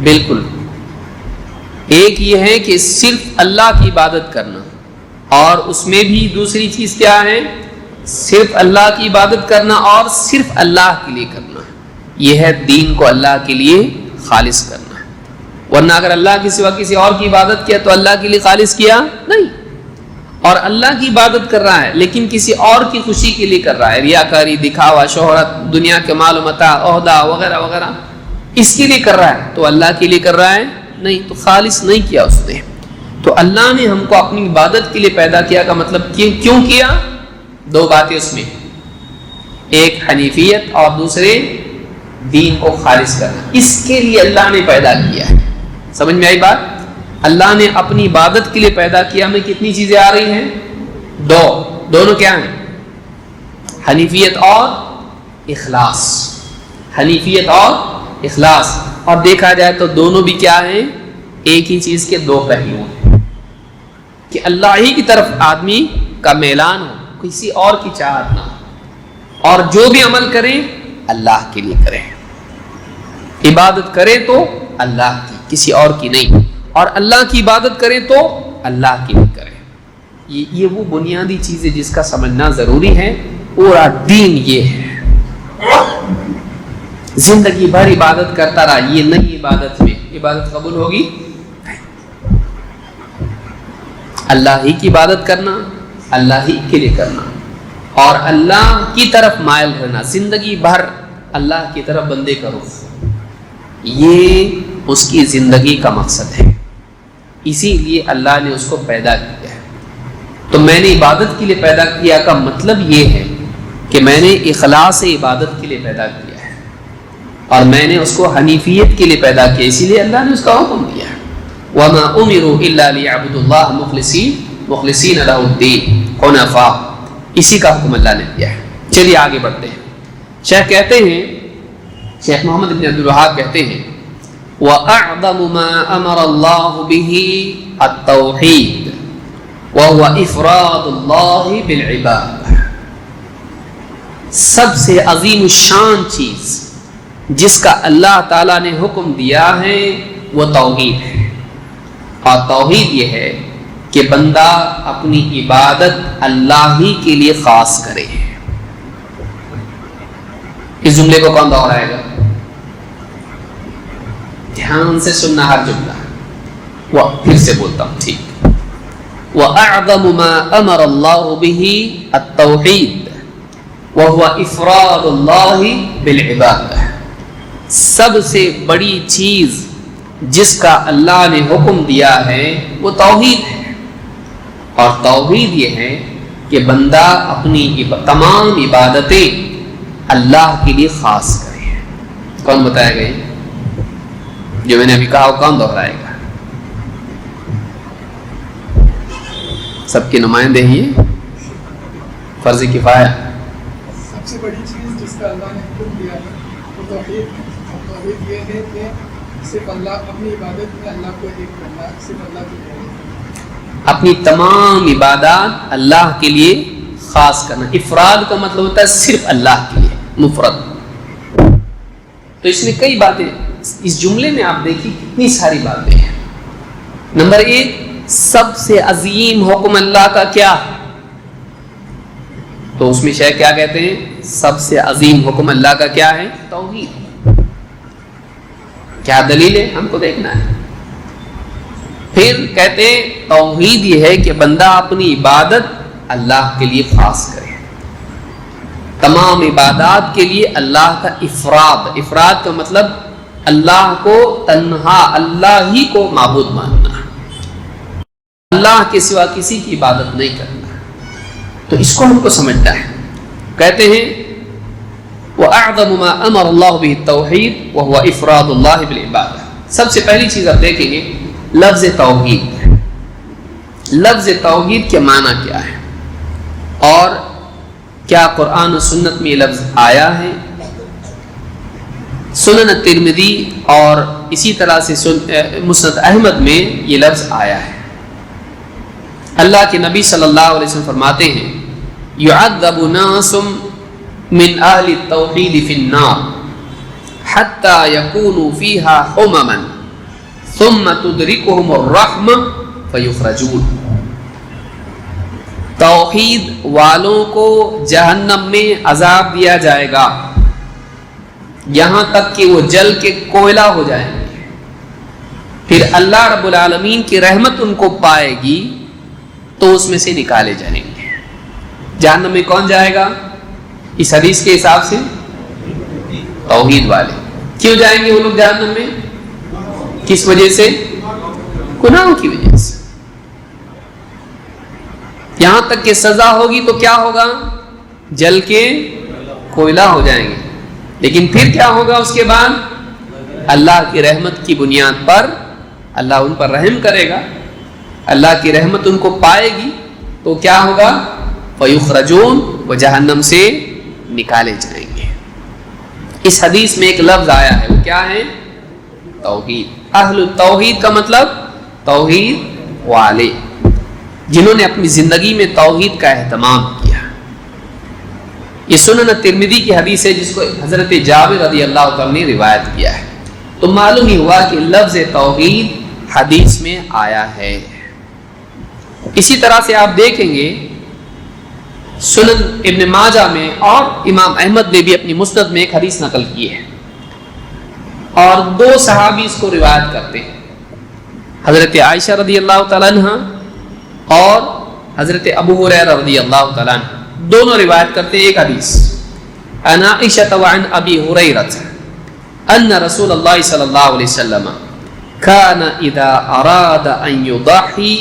بالکل. ایک یہ ہے کہ صرف اللہ کی عبادت کرنا، اور اس میں بھی دوسری چیز کیا ہے؟ صرف اللہ کی عبادت کرنا اور صرف اللہ کے لیے کرنا. یہ ہے دین کو اللہ کے لیے خالص کرنا. ورنہ اگر اللہ کے سوا کسی اور کی عبادت کیا تو اللہ کے لیے خالص کیا نہیں، اور اللہ کی عبادت کر رہا ہے لیکن کسی اور کی خوشی کے لیے کر رہا ہے، ریاکاری، دکھاوا، شہرت، دنیا کے مال و متاع، عہدہ وغیرہ وغیرہ، اس کے لیے کر رہا ہے تو اللہ کے لیے کر رہا ہے نہیں، تو خالص نہیں کیا اس نے. تو اللہ نے ہم کو اپنی عبادت کے لیے پیدا کیا کا مطلب کیوں کیا؟ دو باتیں اس میں، ایک حنیفیت اور دوسرے دین کو خالص کرنا. اس کے لیے اللہ نے پیدا کیا ہے. سمجھ میں آئی بات؟ اللہ نے اپنی عبادت کے لیے پیدا کیا. ہمیں کتنی چیزیں آ رہی ہیں؟ دونوں کیا ہیں؟ حنیفیت اور اخلاص. حنیفیت اور اخلاص. اور دیکھا جائے تو دونوں بھی کیا ہیں؟ ایک ہی چیز کے دو پہلو ہیں، کہ اللہ ہی کی طرف آدمی کا میلان ہو، کسی اور کی چاہت نہ ہو، اور جو بھی عمل کریں اللہ کے لیے کریں. عبادت کرے تو اللہ کی، کسی اور کی نہیں، اور اللہ کی عبادت کریں تو اللہ کے لیے کریں. یہ وہ بنیادی چیز ہے جس کا سمجھنا ضروری ہے. پورا دین یہ ہے. زندگی بھر عبادت کرتا رہا، یہ نہیں عبادت میں عبادت قبول ہوگی. اللہ ہی کی عبادت کرنا، اللہ ہی کے لیے کرنا، اور اللہ کی طرف مائل رہنا، زندگی بھر اللہ کی طرف بندے کرو، یہ اس کی زندگی کا مقصد ہے. اسی لیے اللہ نے اس کو پیدا کیا ہے. تو میں نے عبادت کے لیے پیدا کیا کا مطلب یہ ہے کہ میں نے اخلاص عبادت کے لیے پیدا کیا ہے، اور میں نے اس کو حنیفیت کے لیے پیدا کیا. اسی لیے اللہ نے اس کا حکم دیا ہے وَمَا أُمِرُوا إِلَّا لِيَعْبُدُوا اللَّهَ مُخْلِصِينَ لَهُ الدِّينَ حُنَفَاءَ. اسی کا حکم اللہ نے دیا ہے. چلیے آگے بڑھتے ہیں. شیخ کہتے ہیں، شیخ محمد بن عبد الوہاب کہتے ہیں وَأَعْظَمُ مَا أَمَرَ اللَّهُ بِهِ التَّوْحِيدُ وَهُوَ إِفْرَادُ اللَّهِ بِالْعِبَادَةِ. سب سے عظیم الشان چیز جس کا اللہ تعالیٰ نے حکم دیا ہے وہ توحید ہے. اور توحید یہ ہے کہ بندہ اپنی عبادت اللہ ہی کے لیے خاص کرے. اس جملے کو کون دہرائے گا؟ دھیان سے سننا ہر جملہ. وہ پھر سے بولتا ہوں، ٹھیک. وَأَعْظَمُ مَا أَمَرَ اللَّهُ بِهِ التَّوْحِيدُ وَهُوَ إِفْرَادُ اللَّهِ بِالْعِبَادَةِ. سب سے بڑی چیز جس کا اللہ نے حکم دیا ہے وہ توحید ہے. اور توحید یہ ہے کہ بندہ اپنی تمام عبادتیں اللہ کے لیے خاص کرے. کون بتائے گا؟ جو میں نے ابھی کہا وہ کون دہرائے گا؟ سب کے نمائندے ہی فرض کفایہ. سب سے بڑی چیز جس کا اللہ نے حکم دیا ہے وہ توحید ہے. توحید یہ ہے کہ صرف اللہ، اپنی عبادت میں اللہ کو ایک کرنا، صرف اللہ کو کرنا، اپنی تمام عبادات اللہ کے لیے خاص کرنا. افراد کا مطلب ہوتا ہے صرف اللہ کے لیے، مفرد. تو اس میں کئی باتیں، اس جملے میں آپ دیکھیے کتنی ساری باتیں ہیں. نمبر ایک، سب سے عظیم حکم اللہ کا کیا ہے؟ تو اس میں شیخ کیا کہتے ہیں؟ سب سے عظیم حکم اللہ کا کیا ہے؟ توحید. کیا دلیل ہے؟ ہم کو دیکھنا ہے. پھر کہتے ہیں توحید یہ ہے کہ بندہ اپنی عبادت اللہ کے لیے خاص کرے، تمام عبادات کے لیے اللہ کا افراد. افراد کا مطلب اللہ کو تنہا، اللہ ہی کو معبود ماننا، اللہ کے سوا کسی کی عبادت نہیں کرنا. تو اس کو ہم کو سمجھنا ہے. کہتے ہیں وَأَعْظَمُ مَا أَمَرَ اللَّهُ بِهِ التَّوْحِيدُ وَهُوَ إِفْرَادُ اللَّهِ بِالْعِبَادَةِ. سب سے پہلی چیز آپ دیکھیں گے لفظ توحید. لفظ توحید کے معنی کیا ہے، اور کیا قرآن و سنت میں یہ لفظ آیا ہے؟ سنن ترمذی اور اسی طرح سے مسند احمد میں یہ لفظ آیا ہے. اللہ کے نبی صلی اللہ علیہ وسلم فرماتے ہیں يُعَذَّبُ نَاسٌ من اہل التوحید فی النار حتی یکونوا فیہا حمما ثم تدركهم الرحمة فيخرجون. توحید والوں کو جہنم میں عذاب دیا جائے گا یہاں تک کہ وہ جل کے کوئلہ ہو جائیں گے. پھر اللہ رب العالمین کی رحمت ان کو پائے گی تو اس میں سے نکالے جائیں گے. جہنم میں کون جائے گا اس حدیث کے حساب سے؟ توحید والے. کیوں جائیں گے وہ لوگ جہنم میں؟ کس وجہ سے؟ گناہوں کی وجہ سے. یہاں تک کہ سزا ہوگی تو کیا ہوگا؟ جل کے کوئلہ ہو جائیں گے. لیکن پھر کیا ہوگا اس کے بعد؟ اللہ کی رحمت کی بنیاد پر اللہ ان پر رحم کرے گا, اللہ کی رحمت ان کو پائے گی تو کیا ہوگا؟ فیخرجون, وہ جہنم سے نکالے جائیں گے. اس حدیث میں ایک لفظ آیا ہے, وہ کیا ہے؟ توحید. اہل التوحید کا مطلب توحید والے, جنہوں نے اپنی زندگی میں توحید کا اہتمام کیا. یہ سنن ترمذی کی حدیث ہے جس کو حضرت جابر رضی اللہ تعالیٰ نے روایت کیا ہے. تو معلوم ہی ہوا کہ لفظ توحید حدیث میں آیا ہے. اسی طرح سے آپ دیکھیں گے سنن ابن ماجہ میں اور امام احمد نے بھی اپنی مسند میں ایک حدیث نقل کی ہے, اور دو صحابی اس کو روایت کرتے ہیں, حضرت عائشہ رضی اللہ تعالیٰ عنہ اور حضرت ابو ہریرہ رضی اللہ تعالیٰ عنہ. دونوں روایت کرتے ہیں ایک حدیث. عن عائشہ وعن ابی ہریرہ ان رسول اللہ صلی اللہ علیہ وسلم كان اذا اراد ان يضحي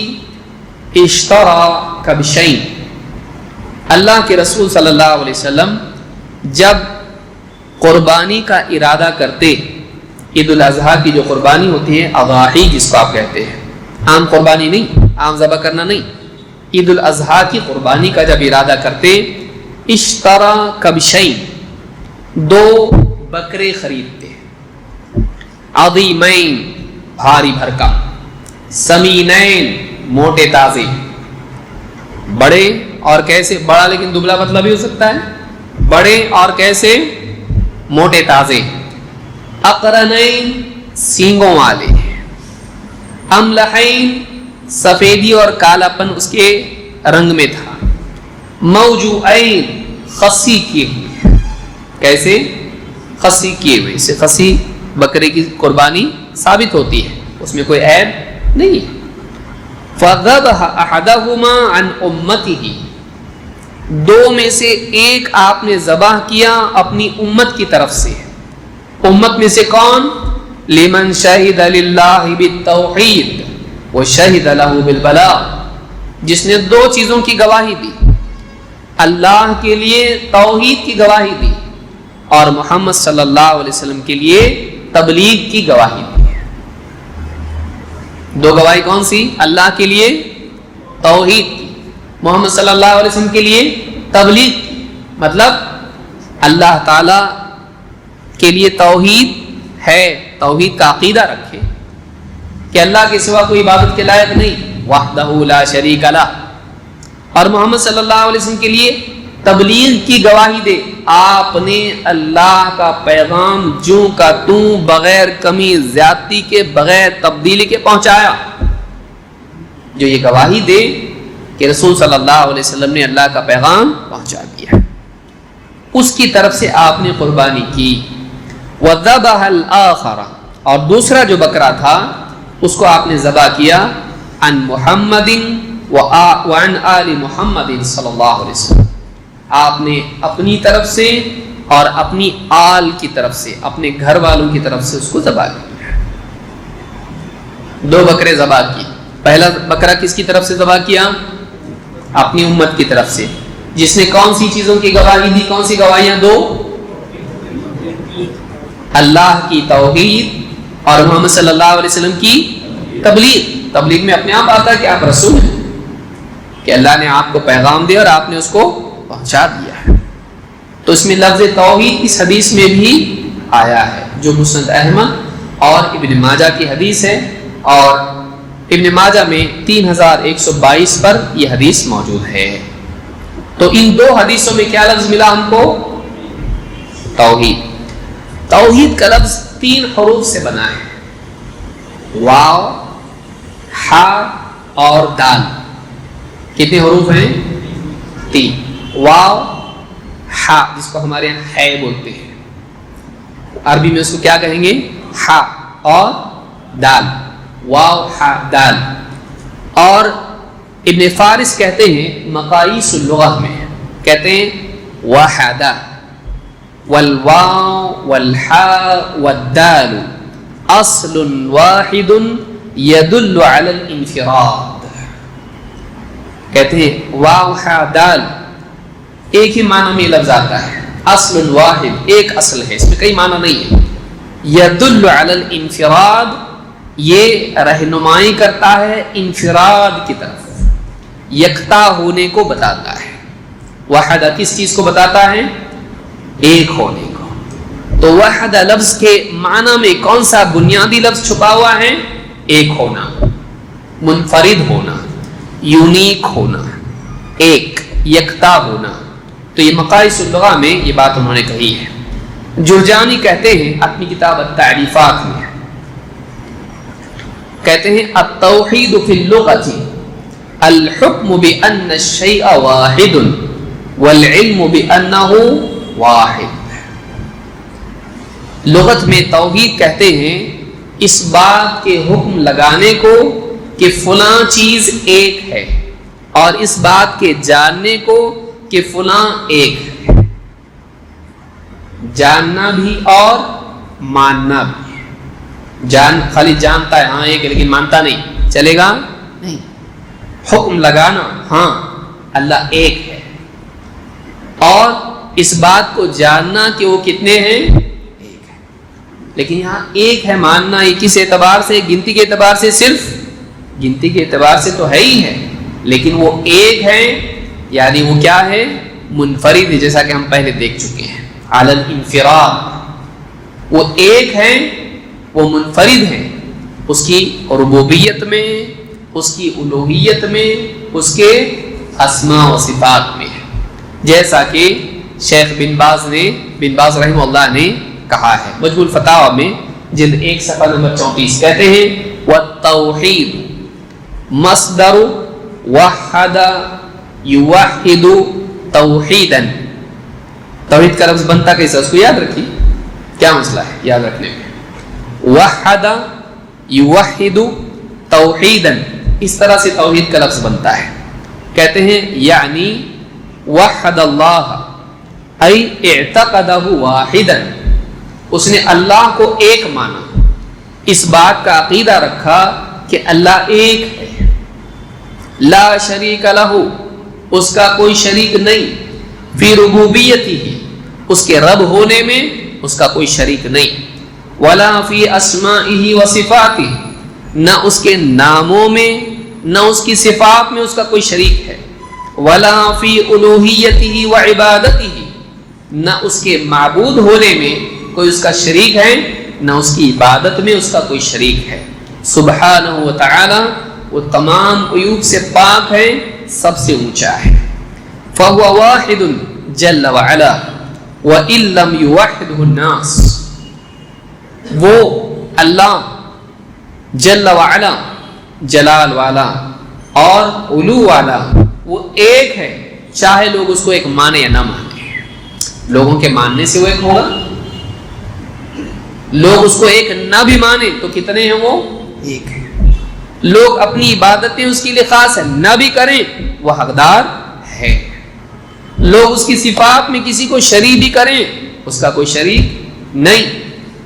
اشترى كبشين. اللہ کے رسول صلی اللہ علیہ وسلم جب قربانی کا ارادہ کرتے, عید الاضحیٰ کی جو قربانی ہوتی ہے, اضاحی جس کو آپ کہتے ہیں, عام قربانی نہیں, عام ذبح کرنا نہیں, عید الاضحیٰ کی قربانی کا جب ارادہ کرتے, اشترا کبشین, دو بکرے خریدتے, عظیمین بھاری بھرکم, سمینین موٹے تازے, بڑے اور کیسے, بڑا لیکن دبلا پتلا بھی ہو سکتا ہے, بڑے اور کیسے, موٹے تازے, اقرنین سینگوں والے, املحین سفیدی اور کالا پن اس کے رنگ میں تھا, موجوعین خصی کیے ہوئے, کیسے خصی کیے ہوئے, اس سے خصی بکرے کی قربانی ثابت ہوتی ہے, اس میں کوئی عیب نہیں. فذبح احدہما عن امتہ, دو میں سے ایک آپ نے ذبح کیا اپنی امت کی طرف سے. امت میں سے کون؟ لمن شہد للہ بالتوحید وشہد لہ بالبلاغ, جس نے دو چیزوں کی گواہی دی, اللہ کے لیے توحید کی گواہی دی اور محمد صلی اللہ علیہ وسلم کے لیے تبلیغ کی گواہی دی. دو گواہی کون سی؟ اللہ کے لیے توحید کی, محمد صلی اللہ علیہ وسلم کے لیے تبلیغ کی. مطلب اللہ تعالی کے لیے توحید ہے, توحید کا عقیدہ رکھے کہ اللہ کے سوا کوئی عبادت کے لائق نہیں, وحدہ لا شریک لہ, اور محمد صلی اللہ علیہ وسلم کے لیے تبلیغ کی گواہی دے, آپ نے اللہ کا پیغام جوں کا توں بغیر کمی زیادتی کے, بغیر تبدیلی کے پہنچایا. جو یہ گواہی دے کہ رسول صلی اللہ علیہ وسلم نے اللہ کا پیغام پہنچا دیا, اس کی طرف سے آپ نے قربانی کی. وذبح الآخر, اور دوسرا جو بکرا تھا اس کو آپ نے ذبح کیا, عن محمد وعن آل محمد صلی اللہ علیہ وسلم, آپ نے اپنی طرف سے اور اپنی آل کی طرف سے, اپنے گھر والوں کی طرف سے اس کو ذبح کیا. دو بکرے ذبح کی. پہلا بکرا کس کی طرف سے ذبح کیا؟ اپنی امت کی طرف سے, جس نے کون سی چیزوں کی گواہی دی؟ کون سی گواہیاں؟ دو, اللہ کی توحید اور محمد صلی اللہ علیہ وسلم کی تبلیغ. تبلیغ میں اپنے آپ آتا ہے کہ آپ رسول ہیں, کہ اللہ نے آپ کو پیغام دیا اور آپ نے اس کو پہنچا دیا ہے. تو اس میں لفظ توحید اس حدیث میں بھی آیا ہے, جو مسند احمد اور ابن ماجہ کی حدیث ہے, اور ابن ماجہ میں 3122 پر یہ حدیث موجود ہے. تو ان دو حدیثوں میں کیا لفظ ملا ہم کو؟ توحید. توحید کا لفظ 3 حروف سے بنا ہے. واو، ہا اور دال. کتنے حروف ہیں؟ 3. واو ہا، جس کو ہمارے یہاں ہے بولتے ہیں، عربی میں اس کو کیا کہیں گے؟ ہا اور دال. واو ہا دال. اور ابن فارس کہتے ہیں مقاییس اللغہ میں کہتے ہیں وحدہ والواو والحاء والدال اصل واحد يدل على الانفراد. کہتے ہیں واو ہا دال ایک ہی معنی میں لفظ آتا ہے، اصل واحد، ایک اصل ہے، اس میں کئی معنی نہیں ہے. يدل على الانفراد، یہ رہنمائی کرتا ہے انفراد کی طرف، یکتا ہونے کو بتاتا ہے. وحدہ کس چیز کو بتاتا ہے؟ ایک ہونے کو. تو وحدہ لفظ کے معنی میں کون سا بنیادی لفظ چھپا ہوا ہے؟ ایک ہونا، منفرد ہونا، یونیک ہونا، ایک، یکتا ہونا. تو یہ مقاییس اللغہ میں یہ بات انہوں نے کہی ہے. جرجانی کہتے ہیں اپنی کتاب التعریفات میں، کہتے ہیں التوحید فی اللغۃ الحکم بأن الشیء واحد والعلم بأنہ واحد. لغت میں توحید کہتے ہیں اس بات کے حکم لگانے کو کہ فلاں چیز ایک ہے، اور اس بات کے جاننے کو کہ فلاں ایک ہے. جاننا بھی اور ماننا بھی. خالی جانتا ہے ہاں ایک ہے لیکن مانتا نہیں، چلے گا نہیں. حکم لگانا ہاں اللہ ایک ہے، اور اس بات کو جاننا کہ وہ کتنے ہیں؟ ایک ہے. لیکن یہاں ایک ہے ماننا یہ کس اعتبار سے؟ گنتی کے اعتبار سے، صرف گنتی کے اعتبار سے تو ہے ہی ہے، لیکن وہ ایک ہے یعنی وہ کیا ہے؟ منفرد ہے، جیسا کہ ہم پہلے دیکھ چکے ہیں علی الانفراد. وہ ایک ہے، وہ منفرد ہے، اس کی ربوبیت میں، اس کی الوہیت میں، اس کے اسماء و صفات میں، جیسا کہ شیخ بن باز رحمہ اللہ نے کہا ہے مجموع الفتاوی میں جلد 1 صفحہ نمبر 34. کہتے ہیں والتوحید مصدر وحد یوحد توحیدا. توحید کا لفظ بنتا کیسا؟ اس کو یاد رکھیے، کیا مسئلہ ہے یاد رکھنے میں. وحد یوحد توحیدا، اس طرح سے توحید کا لفظ بنتا ہے. کہتے ہیں یعنی وحد اللہ ای اعتقدہ واحدا، اس نے اللہ کو ایک مانا، اس بات کا عقیدہ رکھا کہ اللہ ایک ہے. لا شریک لہ، اس کا کوئی شریک نہیں. فی ربوبیتہ، اس کے رب ہونے میں اس کا کوئی شریک نہیں. ولا فی اسمائہ و صفاتہ، نہ اس کے ناموں میں نہ اس کی صفات میں اس کا کوئی شریک ہے. ولا فی الوہیتہ و عبادتہ، نہ اس کے معبود ہونے میں کوئی اس کا شریک ہے، نہ اس کی عبادت میں اس کا کوئی شریک ہے. سبحانہ و تعالی، وہ تمام عیوب سے پاک ہے، سب سے اونچا ہے. فہو واحد جل وعلا وإن لم يوحده الناس، وہ اللہ جل وعلا، جلال والا اور علو والا، وہ ایک ہے، چاہے لوگ اس کو ایک مانے یا نہ مانے. لوگوں کے ماننے سے وہ ایک ہوگا، لوگ اس کو ایک نہ بھی مانے تو کتنے ہیں؟ وہ ایک ہے. لوگ اپنی عبادتیں اس کے لیے خاص ہے نہ بھی کریں، وہ حقدار ہے. لوگ اس کی صفات میں کسی کو شریک بھی کریں، اس کا کوئی شریک نہیں.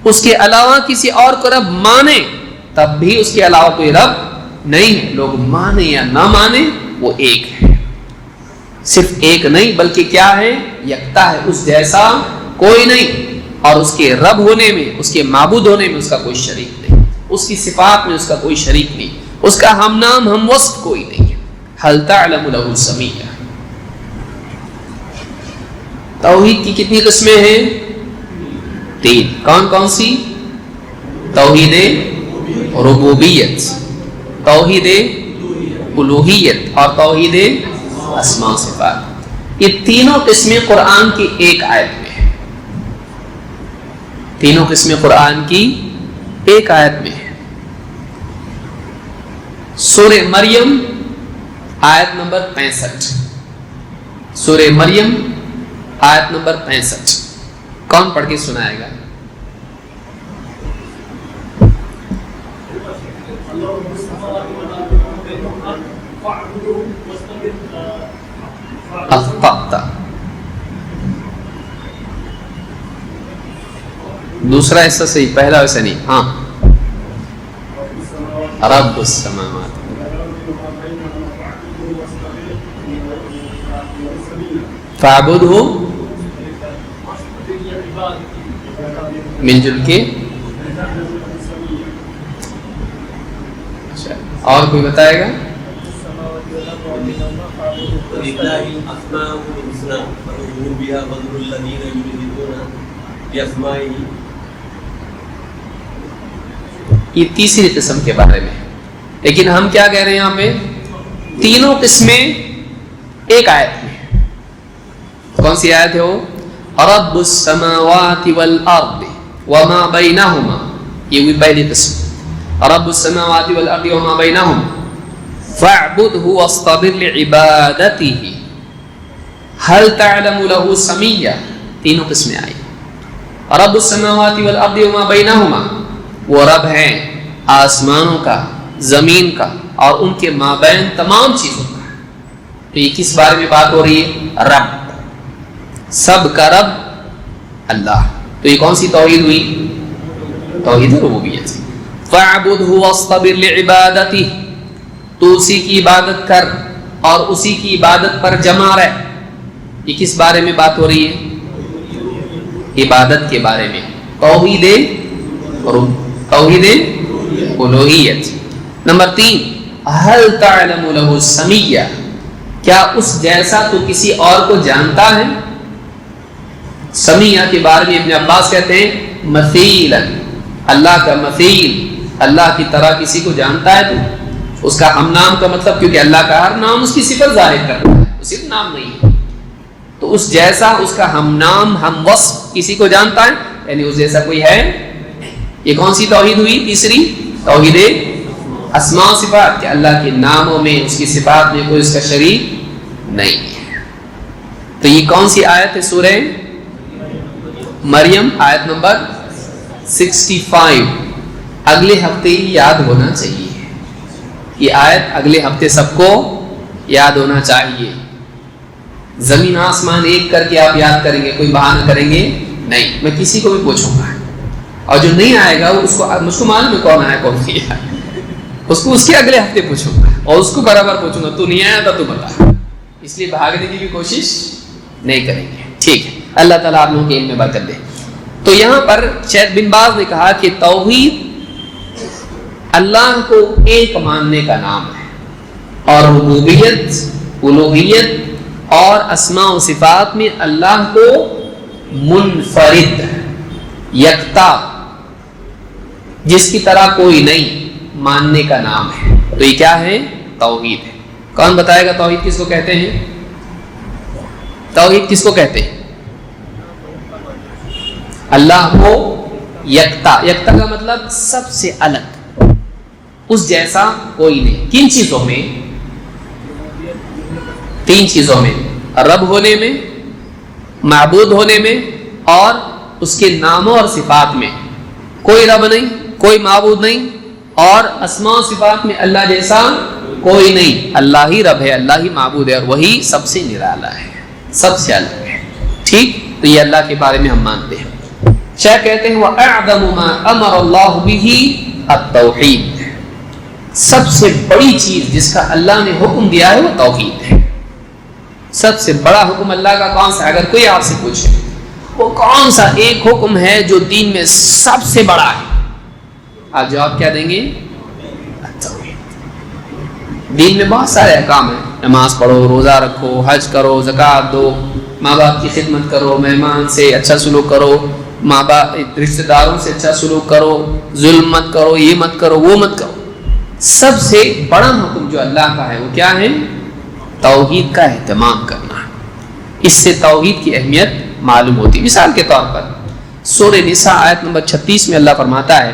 اس کے علاوہ کسی اور کو رب مانے تب بھی اس کے علاوہ کوئی رب نہیں ہے. لوگ مانے یا نہ مانے وہ ایک ہے. صرف ایک نہیں بلکہ کیا ہے؟ یکتا ہے، اس جیسا کوئی نہیں. اور اس کے رب ہونے میں، اس کے معبود ہونے میں اس کا کوئی شریک نہیں، اس کی صفات میں اس کا کوئی شریک نہیں، اس کا ہم نام ہم وصف کوئی نہیں. هل تعلم له سمیہ. توحید کی کتنی قسمیں ہیں؟ 3. کون کون سی؟ توحید ربوبیت، توحید الوہیت اور توحید اسماء و صفات. یہ تینوں قسمیں قرآن کی ایک آیت میں ہیں. تینوں قسمیں قرآن کی ایک آیت میں ہیں. سورہ مریم آیت نمبر 65. سورہ مریم آیت نمبر 65. کون پڑھ کے سنائے گا؟ اخطأت. دوسرا حصہ صحیح، پہلا ویسا نہیں. ہاں رب السماوات. فاعبدہ مل جل کے. اور کوئی بتائے گا؟ یہ تیسری قسم کے بارے میں. لیکن ہم کیا کہہ رہے ہیں یہاں پہ؟ تینوں قسمیں ایک آیت میں. کون سی آیت ہے وہ؟ رب السماوات والارض وما بینہما. یہ ہوئی پہلی قسم. رب السماوات والارض وما بینہما فاعبدہ واصطبر لعبادتہ هل تعلم له سمیہ. تینوں قسمیں آئی. رب السماوات والارض وما بینہما، وہ رب ہیں آسمانوں کا، زمین کا اور ان کے مابین تمام چیزوں کا. تو یہ کس بارے میں بات ہو رہی ہے؟ رب، سب کا رب اللہ. تو یہ کون سی توحید ہوئی؟ توحید ربوبیت. فاعبدہ واصطبر لعبادتہ، تو اسی کی عبادت کر اور اسی کی عبادت پر جمع رہ. یہ کس بارے میں بات ہو رہی ہے؟ عبادت کے بارے میں. توحید الوہیت. نمبر 3 هل تعلم له سمیہ، کیا اس جیسا تو کسی اور کو جانتا ہے؟ سمیہ کے بارے میں ابن عباس کہتے ہیں مثیلا، اللہ کا مثیل، اللہ کی طرح کسی کو جانتا ہے تو؟ اس کا ہم نام کا مطلب، کیونکہ اللہ کا ہر نام اس کی صفت ظاہر کرتا ہے، صرف نام نہیں ہے. تو اس جیسا، اس کا ہم نام، ہم وصف کسی کو جانتا ہے؟ یعنی اس جیسا کوئی ہے؟ یہ کون سی توحید ہوئی؟ تیسری توحید اسماء و صفات، کہ اللہ کے ناموں میں، اس کی صفات میں کوئی اس کا شریک نہیں ہے. تو یہ کون سی آیت ہے؟ سورہ مریم آیت نمبر 65. اگلے ہفتے ہی یاد ہونا چاہیے یہ آیت. اگلے ہفتے سب کو یاد ہونا چاہیے. زمین آسمان ایک کر کے آپ یاد کریں گے، کوئی بہانہ کریں گے نہیں. میں کسی کو بھی پوچھوں گا اور جو نہیں آئے گا اس کو، مجھ کو معلوم ہے کون آیا کون نہیں آیا، اس کو اس کے اگلے ہفتے پوچھوں گا اور اس کو برابر پوچھوں گا تو نہیں آیا تھا تو بتا. اس لیے بھاگنے کی بھی کوشش نہیں کریں گے. ٹھیک ہے، اللہ تعالیٰ آپ لوگوں کے علم میں برکت دے. تو یہاں پر شیخ بن باز نے کہا کہ توحید اللہ کو ایک ماننے کا نام ہے، اور ربوبیت، الوہیت اور اسماء و صفات میں اللہ کو منفرد، یکتا، جس کی طرح کوئی نہیں ماننے کا نام ہے. تو یہ کیا ہے؟ توحید ہے. کون بتائے گا توحید کس کو کہتے ہیں؟ توحید کس کو کہتے ہیں؟ اللہ کو یکتا. یکتا کا مطلب سب سے الگ، اس جیسا کوئی نہیں. کن چیزوں میں؟ 3 چیزوں میں: رب ہونے میں، معبود ہونے میں اور اس کے ناموں اور صفات میں. کوئی رب نہیں، کوئی معبود نہیں، اور اسماء و صفات میں اللہ جیسا کوئی نہیں. اللہ ہی رب ہے، اللہ ہی معبود ہے، اور وہی سب سے نرالا ہے، سب سے الگ ہے. ٹھیک، تو یہ اللہ کے بارے میں ہم مانتے ہیں. شیخ کہتے ہیں وَأَعْظَمُ مَا أَمَرَ اللَّهُ بِهِ التَّوْحِيدُ، سب سے بڑی چیز جس کا اللہ نے حکم دیا ہے وہ توحید ہے. سب سے بڑا حکم اللہ کا کون سا ہے؟ اگر کوئی آپ سے پوچھے وہ کون سا ایک حکم ہے جو دین میں سب سے بڑا ہے، آپ جواب کیا دیں گے؟ دین میں بہت سارے احکام ہیں، نماز پڑھو، روزہ رکھو، حج کرو، زکوٰۃ دو، ماں باپ کی خدمت کرو، مہمان سے اچھا سلوک کرو، ماں باپ رشتہ داروں سے اچھا سلوک کرو، ظلم مت کرو، یہ مت کرو، وہ مت کرو. سب سے بڑا حکم جو اللہ کا ہے وہ کیا ہے؟ توحید کا اہتمام کرنا. اس سے توحید کی اہمیت معلوم ہوتی. مثال کے طور پر سورہ نساء آیت نمبر 36 میں اللہ فرماتا ہے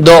2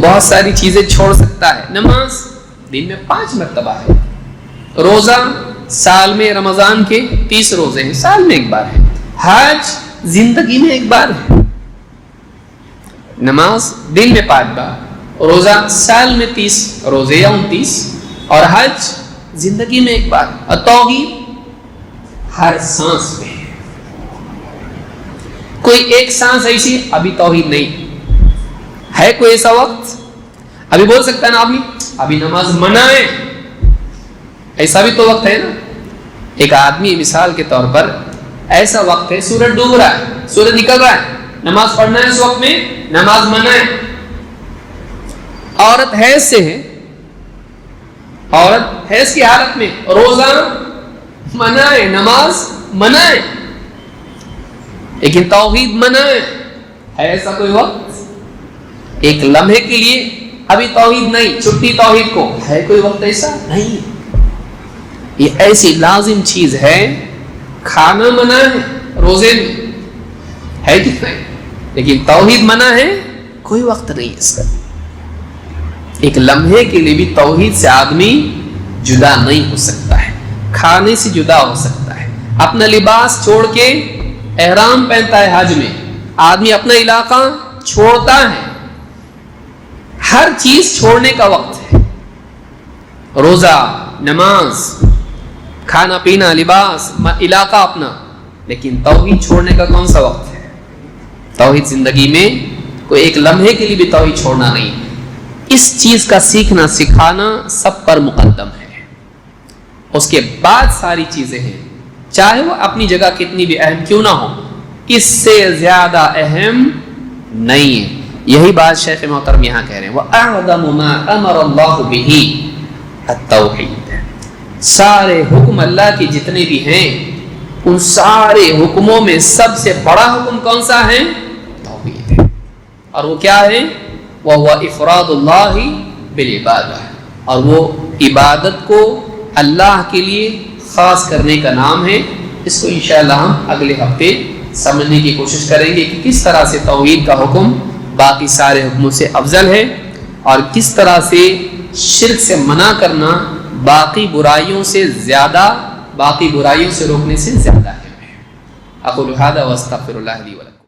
بہت ساری چیزیں چھوڑ سکتا ہے. نماز دن میں 5 مرتبہ ہے. روزہ سال میں رمضان کے 30 روزے ہیں, سال میں ایک بار ہے. حج زندگی میں ایک بار ہے. نماز دن میں 5 بار, روزہ سال میں 30 روزے یا 29, اور حج زندگی میں ایک بار. اور توحید ہر سانس میں ہے. کوئی ایک سانس ایسی ابھی توحید نہیں ہے. کوئی ایسا وقت ابھی بول سکتا ہے نا ابھی نماز منع ہے, ایسا بھی تو وقت ہے نا. ایک آدمی مثال کے طور پر ایسا وقت ہے, سورج ڈوب رہا ہے, سورج نکل رہا ہے, نماز پڑھنا ہے اس وقت میں, نماز منع ہے. عورت حیض سے ہے, عورت حیض کی حالت میں, روزہ منع ہے, نماز منع ہے, لیکن توحید منع ہے. ایسا کوئی وقت ایک لمحے کے لیے ابھی توحید نہیں, چھٹی توحید کو, ہے کوئی وقت ایسا نہیں. یہ ایسی لازم چیز ہے. کھانا منع ہے روزے میں, ہے کہ نہیں, لیکن توحید منع ہے, کوئی وقت نہیں اس کا. ایک لمحے کے لیے بھی توحید سے آدمی جدا نہیں ہو سکتا ہے, کھانے سے جدا ہو سکتا ہے. اپنا لباس چھوڑ کے احرام پہنتا ہے حج میں, آدمی اپنا علاقہ چھوڑتا ہے. ہر چیز چھوڑنے کا وقت ہے. روزہ, نماز, کھانا پینا, لباس, علاقہ اپنا, لیکن توحید چھوڑنے کا کون سا وقت ہے؟ توحید زندگی میں کوئی ایک لمحے کے لیے بھی توحید چھوڑنا نہیں. اس چیز کا سیکھنا سکھانا سب پر مقدم ہے. اس کے بعد ساری چیزیں ہیں, چاہے وہ اپنی جگہ کتنی بھی اہم کیوں نہ ہو, اس سے زیادہ اہم نہیں ہے. یہی بات شیخ محترم یہاں کہہ رہے ہیں, وَأَعْظَمُ مَا أَمَرَ اللَّهُ بِهِ التَّوْحِيدُ. سارے حکم اللہ کے جتنے بھی ہیں, ان سارے حکموں میں سب سے بڑا حکم کون سا ہے؟ توحید ہے. اور وہ کیا ہے؟ وَهُوَ إِفْرَادُ اللَّهِ بِالْعِبَادَةِ, اور وہ عبادت کو اللہ کے لیے خاص کرنے کا نام ہے. اس کو انشاءاللہ ہم اگلے ہفتے سمجھنے کی کوشش کریں گے کہ کس طرح سے توحید کا حکم باقی سارے حکموں سے افضل ہے, اور کس طرح سے شرک سے منع کرنا باقی برائیوں سے زیادہ, باقی برائیوں سے روکنے سے زیادہ ہے. اقول هذا واستغفر الله لي ولكم.